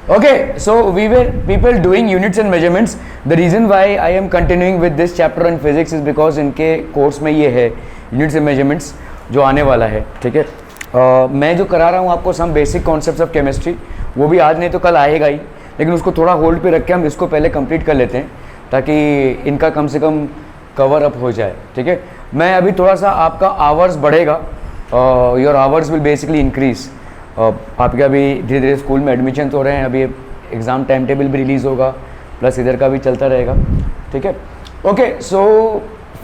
Okay, so we were people doing units and measurements. The reason why I am continuing with this chapter on physics is because इनके course में ये है units and measurements जो आने वाला है, ठीक है। मैं जो करा रहा हूँ आपको some basic concepts of chemistry, वो भी आज नहीं तो कल आएगा ही, लेकिन उसको थोड़ा होल्ड पे रख के हम इसको पहले कंप्लीट कर लेते हैं ताकि इनका कम से कम कवर अप हो जाए, ठीक है। मैं अभी थोड़ा सा आपका आवर्स बढ़ेगा, your hours will basically increase. आपके अभी धीरे धीरे स्कूल में एडमिशन हो रहे हैं, अभी एग्ज़ाम टाइम टेबल भी रिलीज़ होगा, प्लस इधर का भी चलता रहेगा, ठीक है। ओके, सो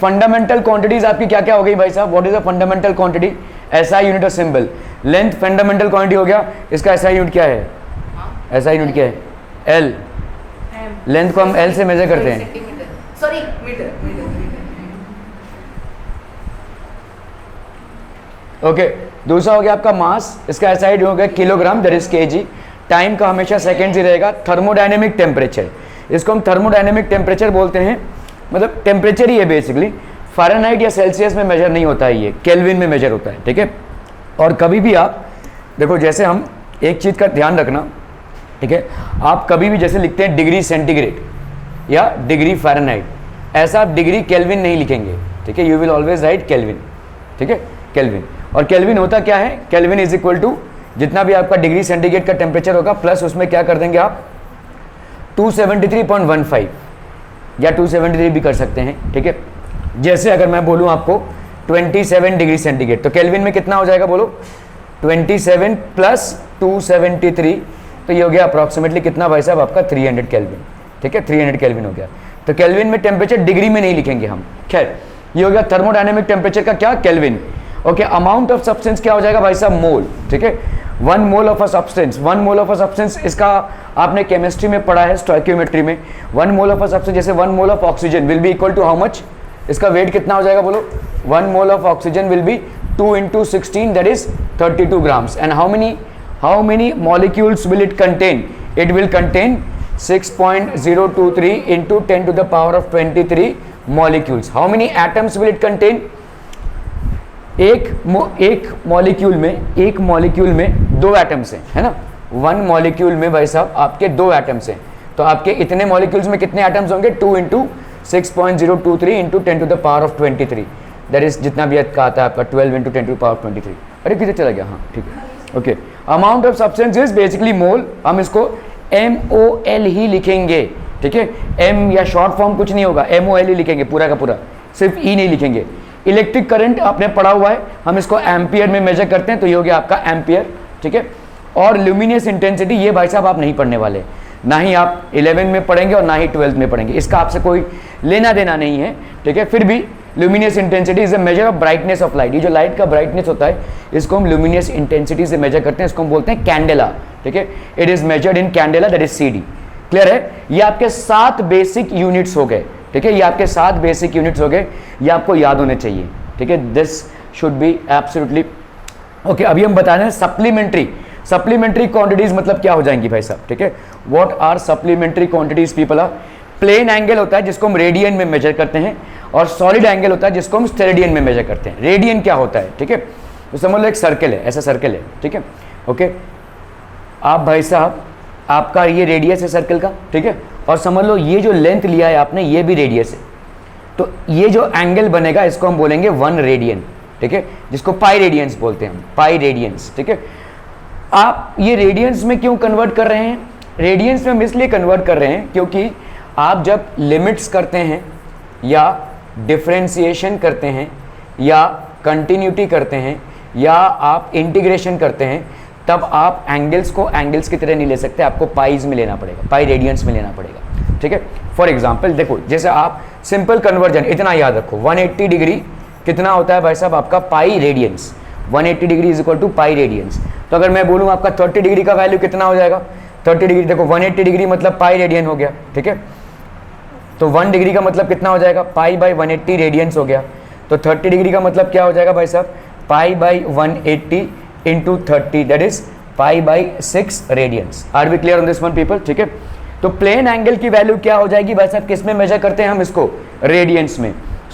फंडामेंटल क्वांटिटीज़ आपकी क्या क्या हो गई भाई साहब? What is a fundamental quantity? SI unit of symbol. Length fundamental quantity हो गया, इसका एसआई यूनिट क्या है? एसआई यूनिट क्या है? एल। लेंथ को हम एल से मेजर करते हैं, सॉरी मीटर। ओके। दूसरा हो गया आपका मास, इसका एसआई हो गया kilogram, that is KG. Time का हमेशा सेकेंड्स ही रहेगा। थर्मोडायनेमिक टेम्परेचर, इसको हम थर्मोडायनेमिक टेम्परेचर बोलते हैं, मतलब टेम्परेचर ही है बेसिकली। फ़ारेनहाइट या सेल्सियस में मेजर नहीं होता है, ये केल्विन में मेजर होता है, ठीक है। और कभी भी आप देखो, जैसे हम एक चीज़ का ध्यान रखना, ठीक है, आप कभी भी जैसे लिखते हैं डिग्री सेंटीग्रेड या डिग्री फ़ारेनहाइट, ऐसा आप डिग्री केल्विन नहीं लिखेंगे, ठीक है। You will always right kelvin, ठीक है, केल्विन। और केल्विन होता क्या है? केल्विन इज इक्वल टू जितना भी आपका डिग्री सेंटीग्रेड का टेम्परेचर होगा प्लस उसमें क्या कर देंगे आप 273.15 या 273 भी कर सकते हैं, ठीक है। जैसे अगर मैं बोलूं आपको 27 डिग्री सेंटीग्रेड, तो केल्विन में कितना हो जाएगा बोलो? 27 प्लस 273, तो ये हो गया अप्रॉक्सीमेटली कितना भाई साहब? आपका 300 केल्विन, ठीक है, 300 केल्विन हो गया। तो केल्विन में टेम्परेचर डिग्री में नहीं लिखेंगे हम। खैर, ये हो गया थर्मोडायनेमिक टेम्परेचर का क्या? Kelvin. Okay, amount of substance क्या हो जाएगा भाई साहब? मोल, ठीक है। 1 mole of a substance, 1 mole of a substance, इसका आपने केमिस्ट्री में पढ़ा है, स्टोइकियोमेट्री में। 1 मोल ऑफ अ सब्सटेंस, जैसे 1 mole of oxygen will be equal to how much? इसका वेट कितना हो जाएगा बोलो? 1 mole of oxygen will be 2 × 16, that is 32 grams. And how many molecules will it contain? It will contain 6.023 × 10⁻23 molecules. How many atoms will it contain? एक molecule में 2 atoms हैं, है ना। 1 मॉलिक्यूल में भाई साहब आपके 2 एटम्स हैं, तो आपके इतने मॉलिक्यूल्स में कितने एटम्स होंगे? 2 × 6.023 × 10⁻23, दैट इज जितना भी का आता है आपका 12 × 10⁻23। अरे किधर चला गया? हाँ, ठीक है, okay. Amount of substance is basically mole, हम इसको MOL ही लिखेंगे, ठीक है। M या शॉर्ट फॉर्म कुछ नहीं होगा, MOL ही लिखेंगे पूरा का पूरा, सिर्फ E नहीं लिखेंगे। इलेक्ट्रिक करंट आपने पढ़ा हुआ है, हम इसको एम्पियर में मेजर करते हैं, तो ये हो गया आपका एम्पियर, ठीक है। और ल्यूमिनियस इंटेंसिटी, ये भाई साहब आप नहीं पढ़ने वाले, ना ही आप 11 में पढ़ेंगे और ना ही 12th में पढ़ेंगे, इसका आपसे कोई लेना देना नहीं है, ठीक है। फिर भी luminous intensity is a measure of brightness of light. ये जो लाइट का ब्राइटनेस होता है, इसको हम ल्यूमिनियस इंटेंसिटी से मेजर करते हैं, इसको हम बोलते हैं कैंडेला, ठीक है। It is measured in candela, that is CD। Clear है? ये आपके 7 बेसिक यूनिट्स हो गए, ठीक है। ये आपके 7 बेसिक यूनिट्स हो गए, ये आपको याद होने चाहिए, ठीक है। This should be absolutely okay. अभी हम बता रहे हैं सप्लीमेंट्री क्वांटिटीज मतलब क्या हो जाएंगी भाई साहब, ठीक है। What are supplementary quantities people? आर प्लेन एंगल होता है जिसको हम रेडियन में मेजर करते हैं, और सॉलिड एंगल होता है जिसको हम स्टेरेडियन में मेजर करते हैं। रेडियन क्या होता है, ठीक है, तो समझ लो एक सर्कल है, ऐसा सर्कल है, ठीक है, ओके। आप भाई साहब, आपका ये रेडियस है सर्कल का, ठीक है, और समझ लो ये जो लेंथ लिया है आपने, ये भी रेडियस है, तो ये जो एंगल बनेगा इसको हम बोलेंगे 1 रेडियन, ठीक है, जिसको पाई रेडियंस बोलते हैं हम, पाई रेडियंस, ठीक है। आप ये रेडियंस में क्यों कन्वर्ट कर रहे हैं? रेडियंस में हम इसलिए कन्वर्ट कर रहे हैं क्योंकि आप जब लिमिट्स करते हैं या डिफरेंशिएशन करते हैं या कंटिन्यूटी करते हैं या आप इंटीग्रेशन करते हैं, तब आप एंगल्स को एंगल्स की तरह नहीं ले सकते, आपको पाइज में लेना पड़ेगा, पाई रेडियंस में लेना पड़ेगा, ठीक है। फॉर एग्जांपल देखो, जैसे आप सिंपल कन्वर्जन, इतना याद रखो, 180 डिग्री कितना होता है भाई साहब? आपका pi radians. 180 degree is equal to pi radians. तो अगर मैं बोलूँ आपका 30 डिग्री का वैल्यू कितना हो जाएगा? 30 डिग्री, देखो 180 डिग्री मतलब पाई रेडियन हो गया, ठीक है। तो 1 डिग्री का मतलब कितना हो जाएगा? पाई बाई 180 रेडियंस हो गया। तो 30 डिग्री का मतलब क्या हो जाएगा भाई साहब? Pi by 180 into 30, that is pi by 6 radians. Are we clear on this one people? ठीक है। तो प्लेन एंगल की वैल्यू क्या हो जाएगी भाई साहब? किस में मेजर करते हैं हम इसको? रेडियंस में।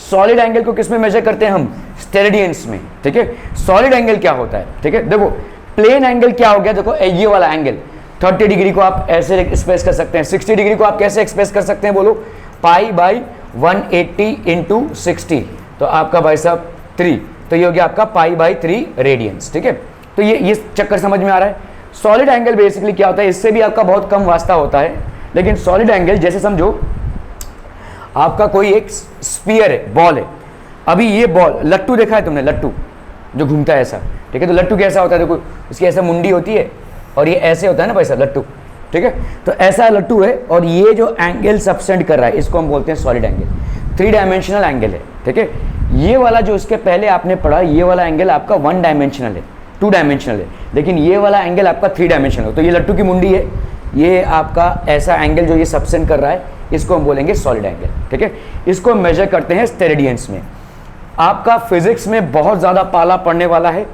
सॉलिड एंगल को किस में मेजर करते हैं हम? स्टेरेडियंस में। ठीक है। सॉलिड एंगल क्या होता है? ठीक है, देखो प्लेन एंगल क्या हो गया, देखो ये वाला एंगल, 30 डिग्री को आप ऐसे एक्सप्रेस कर सकते हैं, 60 डिग्री को आप कैसे एक्सप्रेस कर सकते हैं बोलो, पाई बाई 180 इंटू 60, तो आपका भाई साहब 3, तो ये हो गया आपका पाई बाई 3 रेडियंस। ठीक है, तो ये चक्कर समझ में आ रहा है। सॉलिड एंगल बेसिकली क्या होता है, इससे भी आपका बहुत कम वास्ता होता है, लेकिन सॉलिड एंगल जैसे समझो आपका कोई एक स्फीयर है, बॉल है, अभी ये बॉल, लट्टू देखा है तुमने, लट्टू जो घूमता है ऐसा, ठीक है, तो लट्टू कैसा होता है, देखो इसकी ऐसा मुंडी होती है और ये ऐसे होता है ना भाई साहब लट्टू, ठीक है, तो ऐसा लट्टू है और ये जो एंगल सबसेंड कर रहा है इसको हम बोलते हैं सॉलिड एंगल, 3 डायमेंशनल एंगल है। ठीक है, ये वाला जो इसके पहले आपने पढ़ा, ये वाला एंगल आपका 1 डायमेंशनल है, 2 डायमेंशनल है, लेकिन ये वाला एंगल आपका 3 डायमेंशनल है। तो ये लट्टू की मुंडी है, ये आपका ऐसा एंगल जो ये सबसेंड कर रहा है, इसको हम बोलेंगे सॉलिड एंगल। ठीक है, इसको मेजर करते हैं स्टेरेडियंस में। आपका फिजिक्स में बहुत ज़्यादा पाला पड़ने वाला है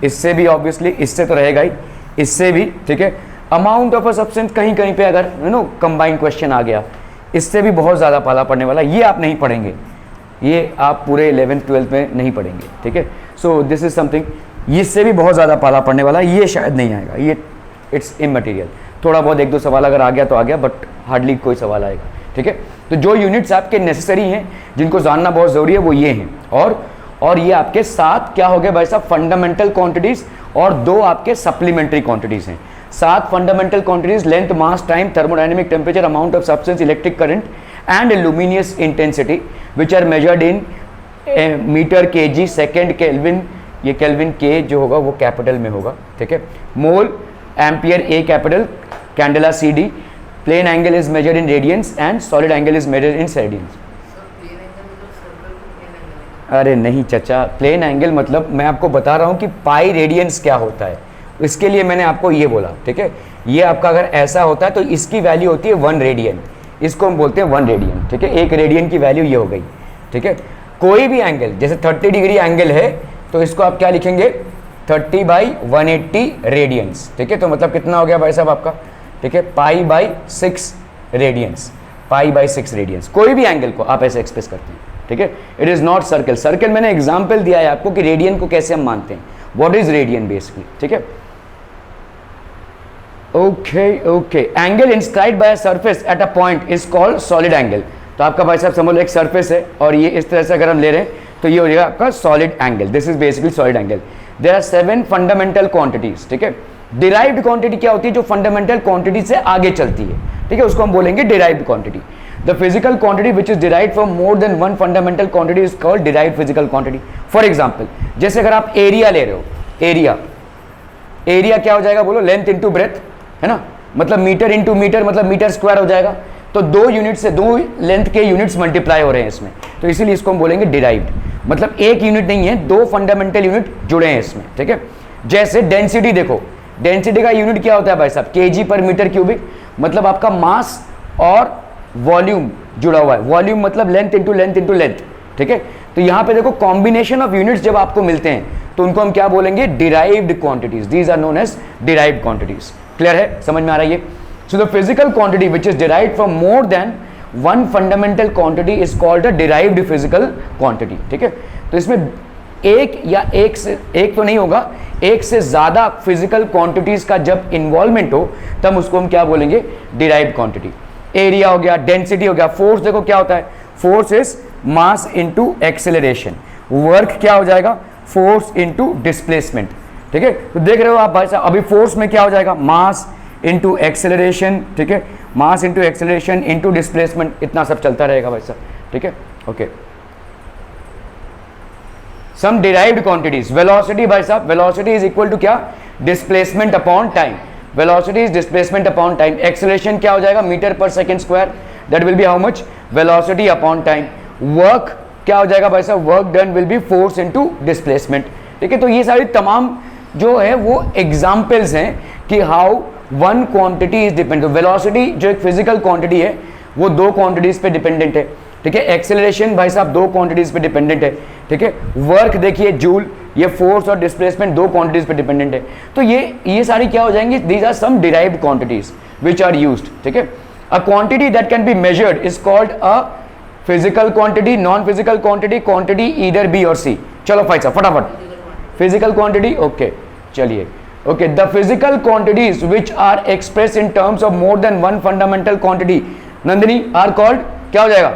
इससे भी ऑब्वियसली, इससे तो रहेगा ही, इससे भी। ठीक है, अमाउंट ऑफ अ सब्सटेंस कहीं कहीं पे अगर कंबाइंड क्वेश्चन आ गया, इससे भी बहुत ज़्यादा पाला पड़ने वाला, ये आप नहीं पढ़ेंगे, ये आप पूरे 11th 12th में नहीं पढ़ेंगे। ठीक है, सो दिस इज समथिंग, इससे भी बहुत ज़्यादा पाला पड़ने वाला, ये शायद नहीं आएगा, ये इट्स इमटेरियल। थोड़ा बहुत 1-2 सवाल अगर आ गया तो आ गया, बट हार्डली कोई सवाल आएगा। ठीक है, तो जो यूनिट्स आपके नेसेसरी हैं, जिनको जानना बहुत ज़रूरी है, वो ये हैं, और ये आपके 7 क्या हो गए भाई साहब, फंडामेंटल क्वांटिटीज़, और 2 आपके सप्लीमेंट्री क्वांटिटीज़ हैं। 7 fundamental quantities, length, mass, time, thermodynamic, temperature, amount of substance, electric current and luminous intensity, which are measured in metre, KG, second, kelvin, ये केल्विन के जो होगा वो कैपिटल में होगा। ठीक है, mole, ampere A capital, candela C D, plane angle is measured in radians and solid angle is measured in radians. अरे नहीं चाचा, प्लेन एंगल मतलब मैं आपको बता रहा हूँ कि पाई रेडियंस क्या होता है, इसके लिए मैंने आपको ये बोला। ठीक है, ये आपका अगर ऐसा होता है तो इसकी वैल्यू होती है 1 रेडियन, इसको हम बोलते हैं 1 रेडियन। ठीक है, 1 रेडियन की वैल्यू ये हो गई। ठीक है, कोई भी एंगल, जैसे 30 डिग्री एंगल है तो इसको आप क्या लिखेंगे, 30 बाई 180 रेडियंस। ठीक है, तो मतलब कितना हो गया भाई साहब आपका, ठीक है, pi by 6 radians, pi by 6 radians. कोई भी एंगल को आप ऐसे एक्सप्रेस करते हैं। ठीक है, it is not circle. Circle मैंने एग्जांपल दिया है आपको कि रेडियन को कैसे हम मानते हैं, व्हाट इज रेडियन बेसिकली। ठीक है, okay, angle inscribed by a surface at a point is called solid angle. तो आपका भाई साहब समझ लो एक सरफेस है और ये इस तरह से अगर हम ले रहे हैं तो ये हो जाएगा आपका solid angle, this is basically solid angle. There are 7 fundamental quantities. ठीक है, डिराइव्ड क्वांटिटी क्या होती है, जो फंडामेंटल क्वांटिटी से आगे चलती है। ठीक है, उसको हम बोलेंगे derived quantity. The physical quantity which is derived from more than 1 fundamental quantity is called derived physical quantity. For example, जैसे अगर आप एरिया ले रहे हो, एरिया क्या हो जाएगा बोलो, लेंथ इंटू ब्रेथ, है ना, मतलब मीटर इंटू मीटर मतलब मीटर स्क्वायर हो जाएगा। तो 2 यूनिट से 2 लेंथ के यूनिट्स मल्टीप्लाई हो रहे हैं इसमें, तो इसीलिए इसको हम बोलेंगे डिराइव्ड, मतलब एक यूनिट नहीं है, 2 फंडामेंटल यूनिट जुड़े हैं इसमें। ठीक है, जैसे डेंसिटी देखो, डेंसिटी का यूनिट क्या होता है भाई साहब, केजी पर मीटर क्यूबिक, मतलब आपका मास और वॉल्यूम जुड़ा हुआ है, वॉल्यूम मतलब length into length into length. ठीक है, तो यहाँ पे देखो कॉम्बिनेशन ऑफ यूनिट्स जब आपको मिलते हैं तो उनको हम क्या बोलेंगे, derived quantities, these are known as derived quantities. Clear है, समझ में आ रहा है ये। So the physical quantity which is derived from more than 1 fundamental quantity is called a derived physical quantity. ठीक है, तो इसमें एक या एक से एक तो नहीं होगा, एक से ज्यादा फिजिकल क्वांटिटीज का जब इन्वॉल्वमेंट हो तब उसको हम क्या बोलेंगे, डिराइव्ड क्वांटिटी। एरिया हो गया, डेंसिटी हो गया, फोर्स देखो क्या होता है, force is mass into acceleration, work क्या हो जाएगा, फोर्स इनटू डिस्प्लेसमेंट। ठीक है, तो देख रहे हो आप भाई साहब, अभी फोर्स में क्या हो जाएगा, मास इनटू एक्सेलरेशन। ठीक है, mass into acceleration into displacement, इतना सब चलता रहेगा भाई साहब। ठीक है, ओके। सम डिराइव्ड क्वांटिटीज, वेलोसिटी भाई साहब, वेलोसिटी इज इक्वल टू क्या, displacement upon time, velocity is displacement upon time. Acceleration क्या हो जाएगा, मीटर पर second square, that will B how much, velocity upon time. Work क्या हो जाएगा भाई साहब, work done will be force into displacement. ठीक है, तो ये सारी तमाम जो है वो एग्जाम्पल्स हैं कि how one quantity is depend. Velocity जो एक फिजिकल क्वांटिटी है वो 2 क्वांटिटीज पे डिपेंडेंट है। ठीक है, एक्सेलरेशन भाई साहब 2 क्वांटिटीज पे डिपेंडेंट है। ठीक है, वर्क देखिए जूल, ये फोर्स और डिस्प्लेसमेंट 2 क्वांटिटीज पे डिपेंडेंट है। तो ये सारी क्या हो जाएंगी, these are some derived quantities which are used. ठीक है, a quantity that can be measured is called a physical quantity, non physical quantity, quantity either B or C. चलो भाई साहब फटाफट, फिजिकल क्वांटिटी, ओके चलिए। Okay, the physical quantities which are express in terms of more than one fundamental quantity, Nandini, are called, क्या हो जाएगा,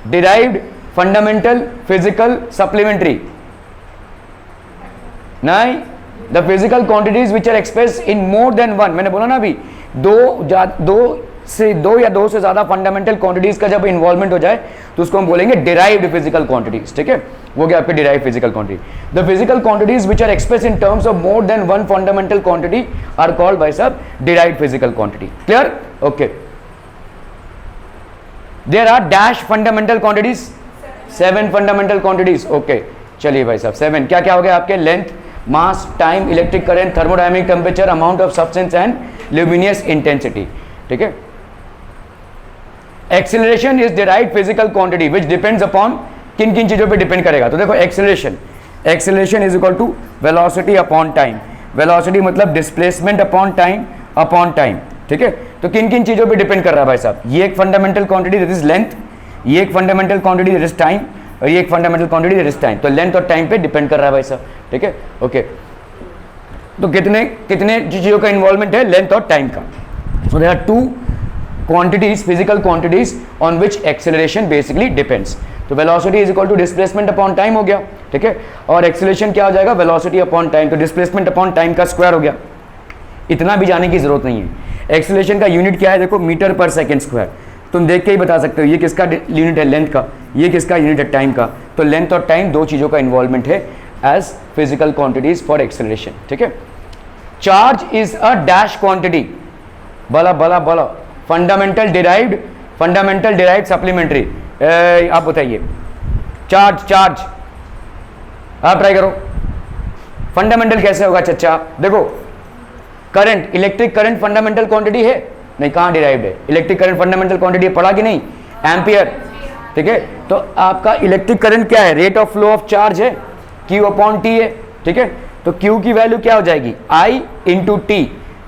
derived, fundamental, physical, supplementary. नहीं, the physical quantities which are express in more than one, मैंने बोला ना अभी, दो या दो से ज्यादा फंडामेंटल क्वांटिटीज का जब इन्वॉल्वमेंट हो जाए तो उसको हम बोलेंगे डिराइव्ड फिजिकल क्वांटिटीज। ठीक है, वो क्या आपके derived physical quantity. The physical quantities which are express in terms of more than one fundamental quantity are called by सब derived physical quantity. Clear? Okay, there are dash fundamental quantities, 7 fundamental quantities. Okay, चलिए भाई साहब, 7 क्या क्या हो गया आपके, length, mass, time, electric current, thermodynamic temperature, amount of substance and luminous intensity. ठीक है, acceleration is derived physical quantity which depends upon, किन किन चीजों पे डिपेंड करेगा, तो देखो acceleration is equal to velocity upon time, velocity मतलब डिस्प्लेसमेंट अपॉन टाइम। ठीक है, तो किन किन चीजों पे डिपेंड कर रहा है भाई साहब, ये एक fundamental quantity that is length, ये एक fundamental quantity that is time, और ये एक fundamental quantity that is time. तो लेंथ और टाइम पे डिपेंड कर रहा है भाई साहब। ठीक है, ओके, तो कितने कितने चीजों का इन्वॉल्वमेंट है, लेंथ और टाइम का। So there are 2 quantities, physical quantities on which acceleration basically depends। तो velocity is equal to displacement upon time हो गया। ठीक है, और acceleration क्या हो जाएगा, velocity upon time, तो displacement upon time का स्क्वायर हो गया। इतना भी जाने की जरूरत नहीं है। acceleration का यूनिट क्या है, देखो मीटर पर सेकेंड स्क्वायर, तुम देख के ही बता सकते हो ये किसका यूनिट है, लेंथ का, ये किसका यूनिट है, टाइम का। तो लेंथ और टाइम दो चीज़ों का इन्वॉल्वमेंट है as physical quantities for acceleration. ठीक है, charge is a dash quantity, बोला फंडामेंटल डिराइव्ड सप्लीमेंट्री। आप बताइए, चार्ज आप ट्राई करो, फंडामेंटल कैसे होगा चच्चा। देखो, current, electric current fundamental quantity है नहीं, कहाँ डिराइव्ड है, इलेक्ट्रिक करंट फंडामेंटल क्वांटिटी पढ़ा कि नहीं, एम्पियर। ठीक है, तो आपका इलेक्ट्रिक करंट क्या है, rate of flow of charge है, Q अपॉन T है। ठीक है, तो Q की वैल्यू क्या हो जाएगी, I इंटू टी।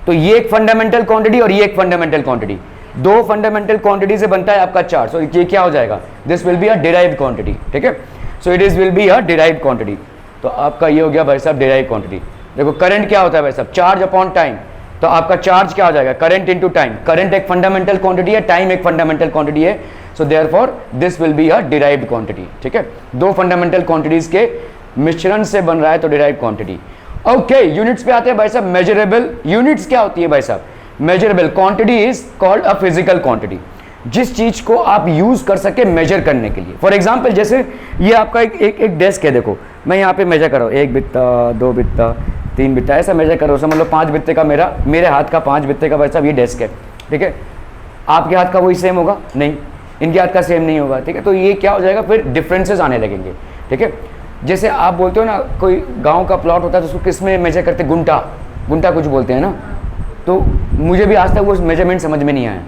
तो ये एक फंडामेंटल क्वांटिटी और ये एक फंडामेंटल क्वांटिटी, दो फंडामेंटल क्वांटिटी से बनता है आपका चार्ज। सो ये क्या हो जाएगा, this will be a derived quantity. ठीक है, so it is will be a derived quantity. तो आपका ये हो गया भाई साहब डिराइव्ड क्वांटिटी। देखो, करंट क्या होता है भाई साहब, चार्ज अपॉन टाइम, तो आपका चार्ज क्या हो जाएगा, करंट इंटू टाइम। करंट एक फंडामेंटल क्वांटिटी है, टाइम एक फंडामेंटल क्वांटिटी है, so therefore this will be a derived quantity. ठीक है, दो फंडामेंटल क्वांटिटीज के मिश्रण से बन रहा है तो डिराइव्ड क्वांटिटी। ओके, यूनिट्स पे आते हैं भाई साहब। मेजरेबल यूनिट्स क्या होती है भाई साहब, measurable quantity is called a physical quantity, जिस चीज को आप यूज कर सके मेजर करने के लिए। फॉर एग्जांपल, जैसे ये आपका एक डेस्क है, देखो मैं यहाँ पे मेजर कर रहा हूँ, 1 बित्ता, 2 बित्ता, 3 बित्ता, ऐसा मेजर कर रहा हूँ। समझ लो 5 बित्ते का मेरे हाथ का 5 बित्ते का भाई साहब ये डेस्क है। ठीक है, आपके हाथ का वही सेम होगा नहीं, इनके हाथ का सेम नहीं होगा। ठीक है, तो ये क्या हो जाएगा, फिर डिफरेंसेस आने लगेंगे। ठीक है, जैसे आप बोलते हो ना, कोई गांव का प्लॉट होता है तो उसको किस में मेजर करते हैं, गुंटा कुछ बोलते हैं ना, तो मुझे भी आज तक वो मेजरमेंट समझ में नहीं आया,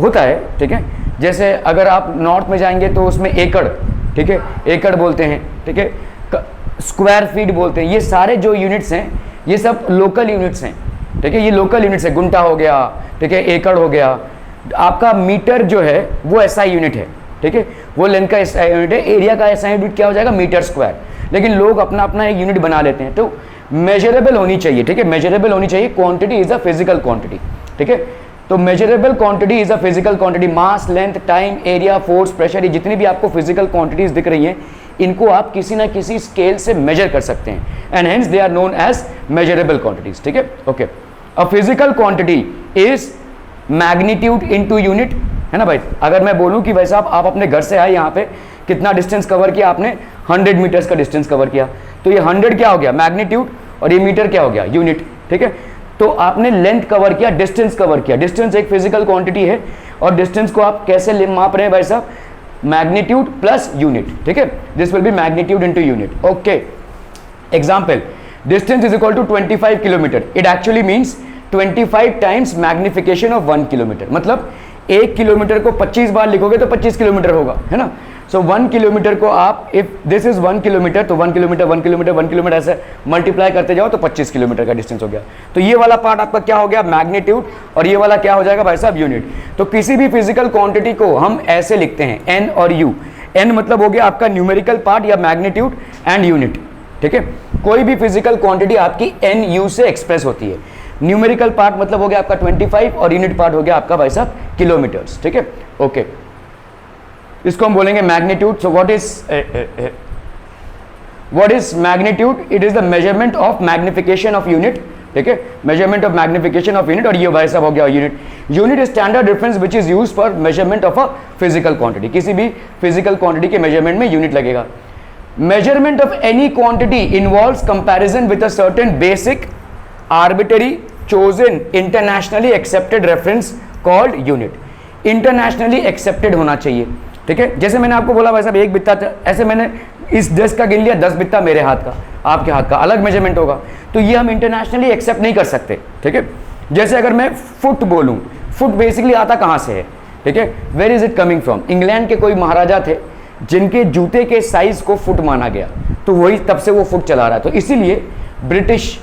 होता है। ठीक है, जैसे अगर आप नॉर्थ में जाएंगे तो उसमें एकड़, ठीक है, एकड़ बोलते हैं। ठीक है, स्क्वायर फीट बोलते हैं। ये सारे जो यूनिट्स हैं ये सब लोकल यूनिट्स हैं। ठीक है, ये लोकल यूनिट्स है, गुंटा हो गया, ठीक है, एकड़ हो गया। आपका मीटर जो है वो एसआई यूनिट है। ठीक है, वो लेंथ का एसआई यूनिट है, एरिया का एसआई यूनिट क्या हो जाएगा, मीटर स्क्वायर। लेकिन लोग अपना अपना एक यूनिट बना लेते हैं, तो मेजरेबल होनी चाहिए। ठीक है, मेजरेबल होनी चाहिए। Quantity is a physical quantity. ठीक है, तो measurable quantity is a physical quantity. Mass, length, time, area, force, pressure, ये जितनी भी आपको फिजिकल क्वांटिटीज दिख रही हैं, इनको आप किसी ना किसी स्केल से मेजर कर सकते हैं, and hence they are known as measurable quantities. ठीक है, okay. A physical quantity is magnitude into unit, है ना भाई। अगर मैं बोलूं कि भाई साहब आप अपने घर से आए, यहाँ पे कितना डिस्टेंस कवर किया आपने, 100 मीटर्स का डिस्टेंस कवर किया, तो ये 100 क्या हो गया, मैग्नीट्यूड, और ये मीटर क्या हो गया, यूनिट। ठीक है, तो आपने लेंथ कवर किया, डिस्टेंस कवर किया। डिस्टेंस एक फिजिकल क्वांटिटी है, और डिस्टेंस को आप कैसे माप रहे हैं भाई साहब, मैग्नीट्यूड प्लस यूनिट। ठीक है, this will be magnitude into unit. Okay, example, distance is equal to 25 kilometre. It actually means 25 times magnification of 1 kilometre. मतलब 1 किलोमीटर को 25 बार लिखोगे तो 25 किलोमीटर होगा, है ना। सो 1 किलोमीटर को आप, इफ दिस इज 1 किलोमीटर, तो 1 किलोमीटर 1 किलोमीटर 1 किलोमीटर ऐसे मल्टीप्लाई करते जाओ तो 25 किलोमीटर का डिस्टेंस हो गया। तो ये वाला पार्ट आपका क्या हो गया, मैग्नीट्यूड, और ये वाला क्या हो जाएगा भाई साहब, यूनिट। तो किसी भी फिजिकल क्वांटिटी को हम ऐसे लिखते हैं, एन और यू। एन मतलब हो गया आपका न्यूमेरिकल पार्ट या मैग्नीट्यूड, एंड यूनिट। ठीक है, कोई भी फिजिकल क्वांटिटी आपकी एन यू से एक्सप्रेस होती है। न्यूमेरिकल पार्ट मतलब हो गया आपका 25 और यूनिट पार्ट हो गया आपका भाई साहब किलोमीटर्स, ठीक है। ओके, इसको हम बोलेंगे magnitude. So what is magnitude? It is the measurement of magnification of unit, ठीक है, measurement of magnification of unit. और ये भाई साहब हो गया unit. Unit standard reference which is used for measurement of a physical quantity. किसी भी फिजिकल क्वांटिटी के मेजरमेंट में यूनिट लगेगा। Measurement of any quantity involves comparison with a certain basic arbitrary chosen internationally accepted reference called unit. Internationally accepted होना चाहिए, ठीक है। जैसे मैंने आपको बोला भाई साहब एक बित्ता, ऐसे मैंने इस 10 का गिन लिया, 10 बित्ता मेरे हाथ का, आपके हाथ का अलग मेजरमेंट होगा, तो ये हम इंटरनेशनली एक्सेप्ट नहीं कर सकते, ठीक है। जैसे अगर मैं फुट बोलूं, फुट बेसिकली आता कहां से है, ठीक है, where is it coming from? England के कोई महाराजा थे जिनके जूते के साइज को फुट माना गया, तो वही तब से वो फुट चला रहा है। तो इसीलिए ब्रिटिश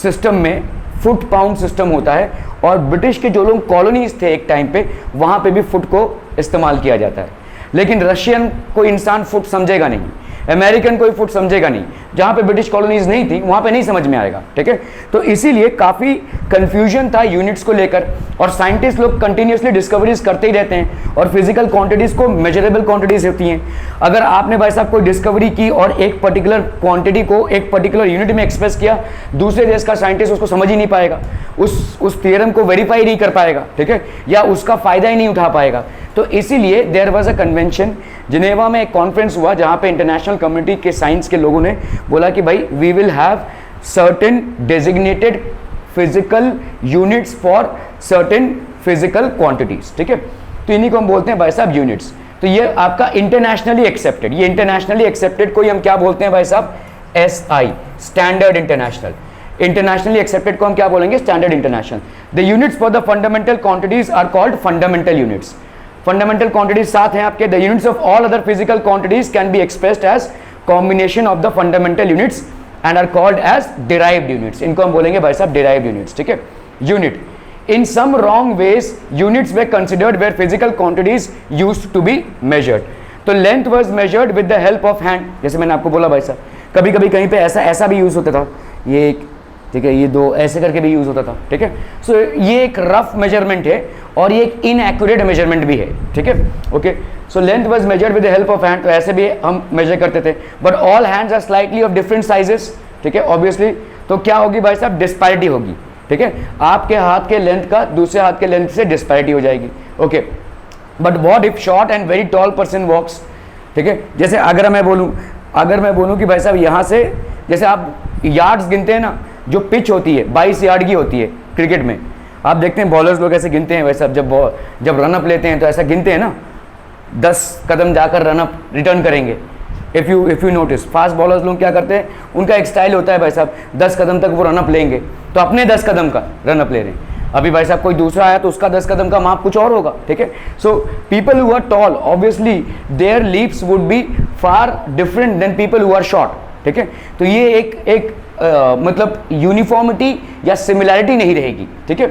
सिस्टम में फुट पाउंड सिस्टम होता है, और ब्रिटिश के जो लोग कॉलोनीज थे एक टाइम पे, वहां पे भी फुट को इस्तेमाल किया जाता है। लेकिन रशियन कोई इंसान फुट समझेगा नहीं, अमेरिकन कोई फुट समझेगा नहीं, जहां पे ब्रिटिश कॉलोनीज नहीं थी वहां पे नहीं समझ में आएगा, ठीक है। तो इसीलिए काफी कंफ्यूजन था यूनिट्स को लेकर, और साइंटिस्ट लोग कंटिन्यूसली डिस्कवरीज करते ही रहते हैं, और फिजिकल क्वांटिटीज को मेजरेबल क्वांटिटीज होती हैं। अगर आपने भाई साहब कोई डिस्कवरी की और एक पर्टिकुलर क्वांटिटी को एक पर्टिकुलर यूनिट में एक्सप्रेस किया, दूसरे देश का साइंटिस्ट उसको समझ ही नहीं पाएगा, उस थियरम को वेरीफाई नहीं कर पाएगा, ठीक है, या उसका फायदा ही नहीं उठा पाएगा। तो इसीलिए there was a convention, Geneva में एक कॉन्फ्रेंस हुआ जहां पे इंटरनेशनल कम्युनिटी के साइंस के लोगों ने बोला कि भाई we will have certain designated physical units for certain physical quantities, ठीक है। तो इन्हीं को हम बोलते हैं भाई साहब यूनिट्स। तो ये आपका इंटरनेशनली एक्सेप्टेड, ये इंटरनेशनली एक्सेप्टेड को हम क्या बोलते हैं भाई साहब? SI, standard international. Internationally accepted को हम क्या बोलेंगे? Standard international. The units for the fundamental quantities are called fundamental units. Fundamental quantities 7 हैं आपके। The units of all other physical quantities can be expressed as combination of the fundamental units and are called as derived units. इनको हम बोलेंगे भाई साहब derived units, ठीक है। Unit in some wrong ways units were considered where physical quantities used to be measured. तो length was measured with the help of hand, जैसे मैंने आपको बोला भाई साहब, कभी कभी कहीं पे ऐसा भी यूज होता था, ये एक, ठीक है, ये दो ऐसे करके भी यूज होता था, ठीक है। सो ये एक रफ मेजरमेंट है और ये एक इनएक्यूरेट मेजरमेंट भी है, ठीक है। Okay, so length was measured with the help of hand, तो ऐसे भी हम मेजर करते थे, but all hands are slightly of different sizes, ठीक है, ऑब्वियसली। तो क्या होगी भाई साहब? डिस्पैरिटी होगी, ठीक है। आपके हाथ के लेंथ का दूसरे हाथ के लेंथ से डिस्पैरिटी हो जाएगी, okay. But what if short and very tall person walks, ठीक है। जैसे अगर मैं बोलूं कि भाई साहब यहाँ से, जैसे आप यार्ड्स गिनते हैं ना, जो पिच होती है 22 यार्ड की होती है क्रिकेट में, आप देखते हैं बॉलर्स लोग ऐसे गिनते हैं, वैसे अब जब रनअप लेते हैं तो ऐसा गिनते हैं ना, 10 कदम जाकर रनअप रिटर्न करेंगे। If you notice, fast bowlers लोग क्या करते हैं, उनका एक स्टाइल होता है भाई साहब, 10 कदम तक वो रनअप लेंगे, तो अपने 10 कदम का रनअप ले रहे हैं। अभी भाई साहब कोई दूसरा आया तो उसका 10 कदम का माप कुछ और होगा, ठीक है। So people who are tall, obviously their leaps would be far different than people who are short, ठीक है। तो ये एक मतलब यूनिफॉर्मिटी या सिमिलैरिटी नहीं रहेगी, ठीक है।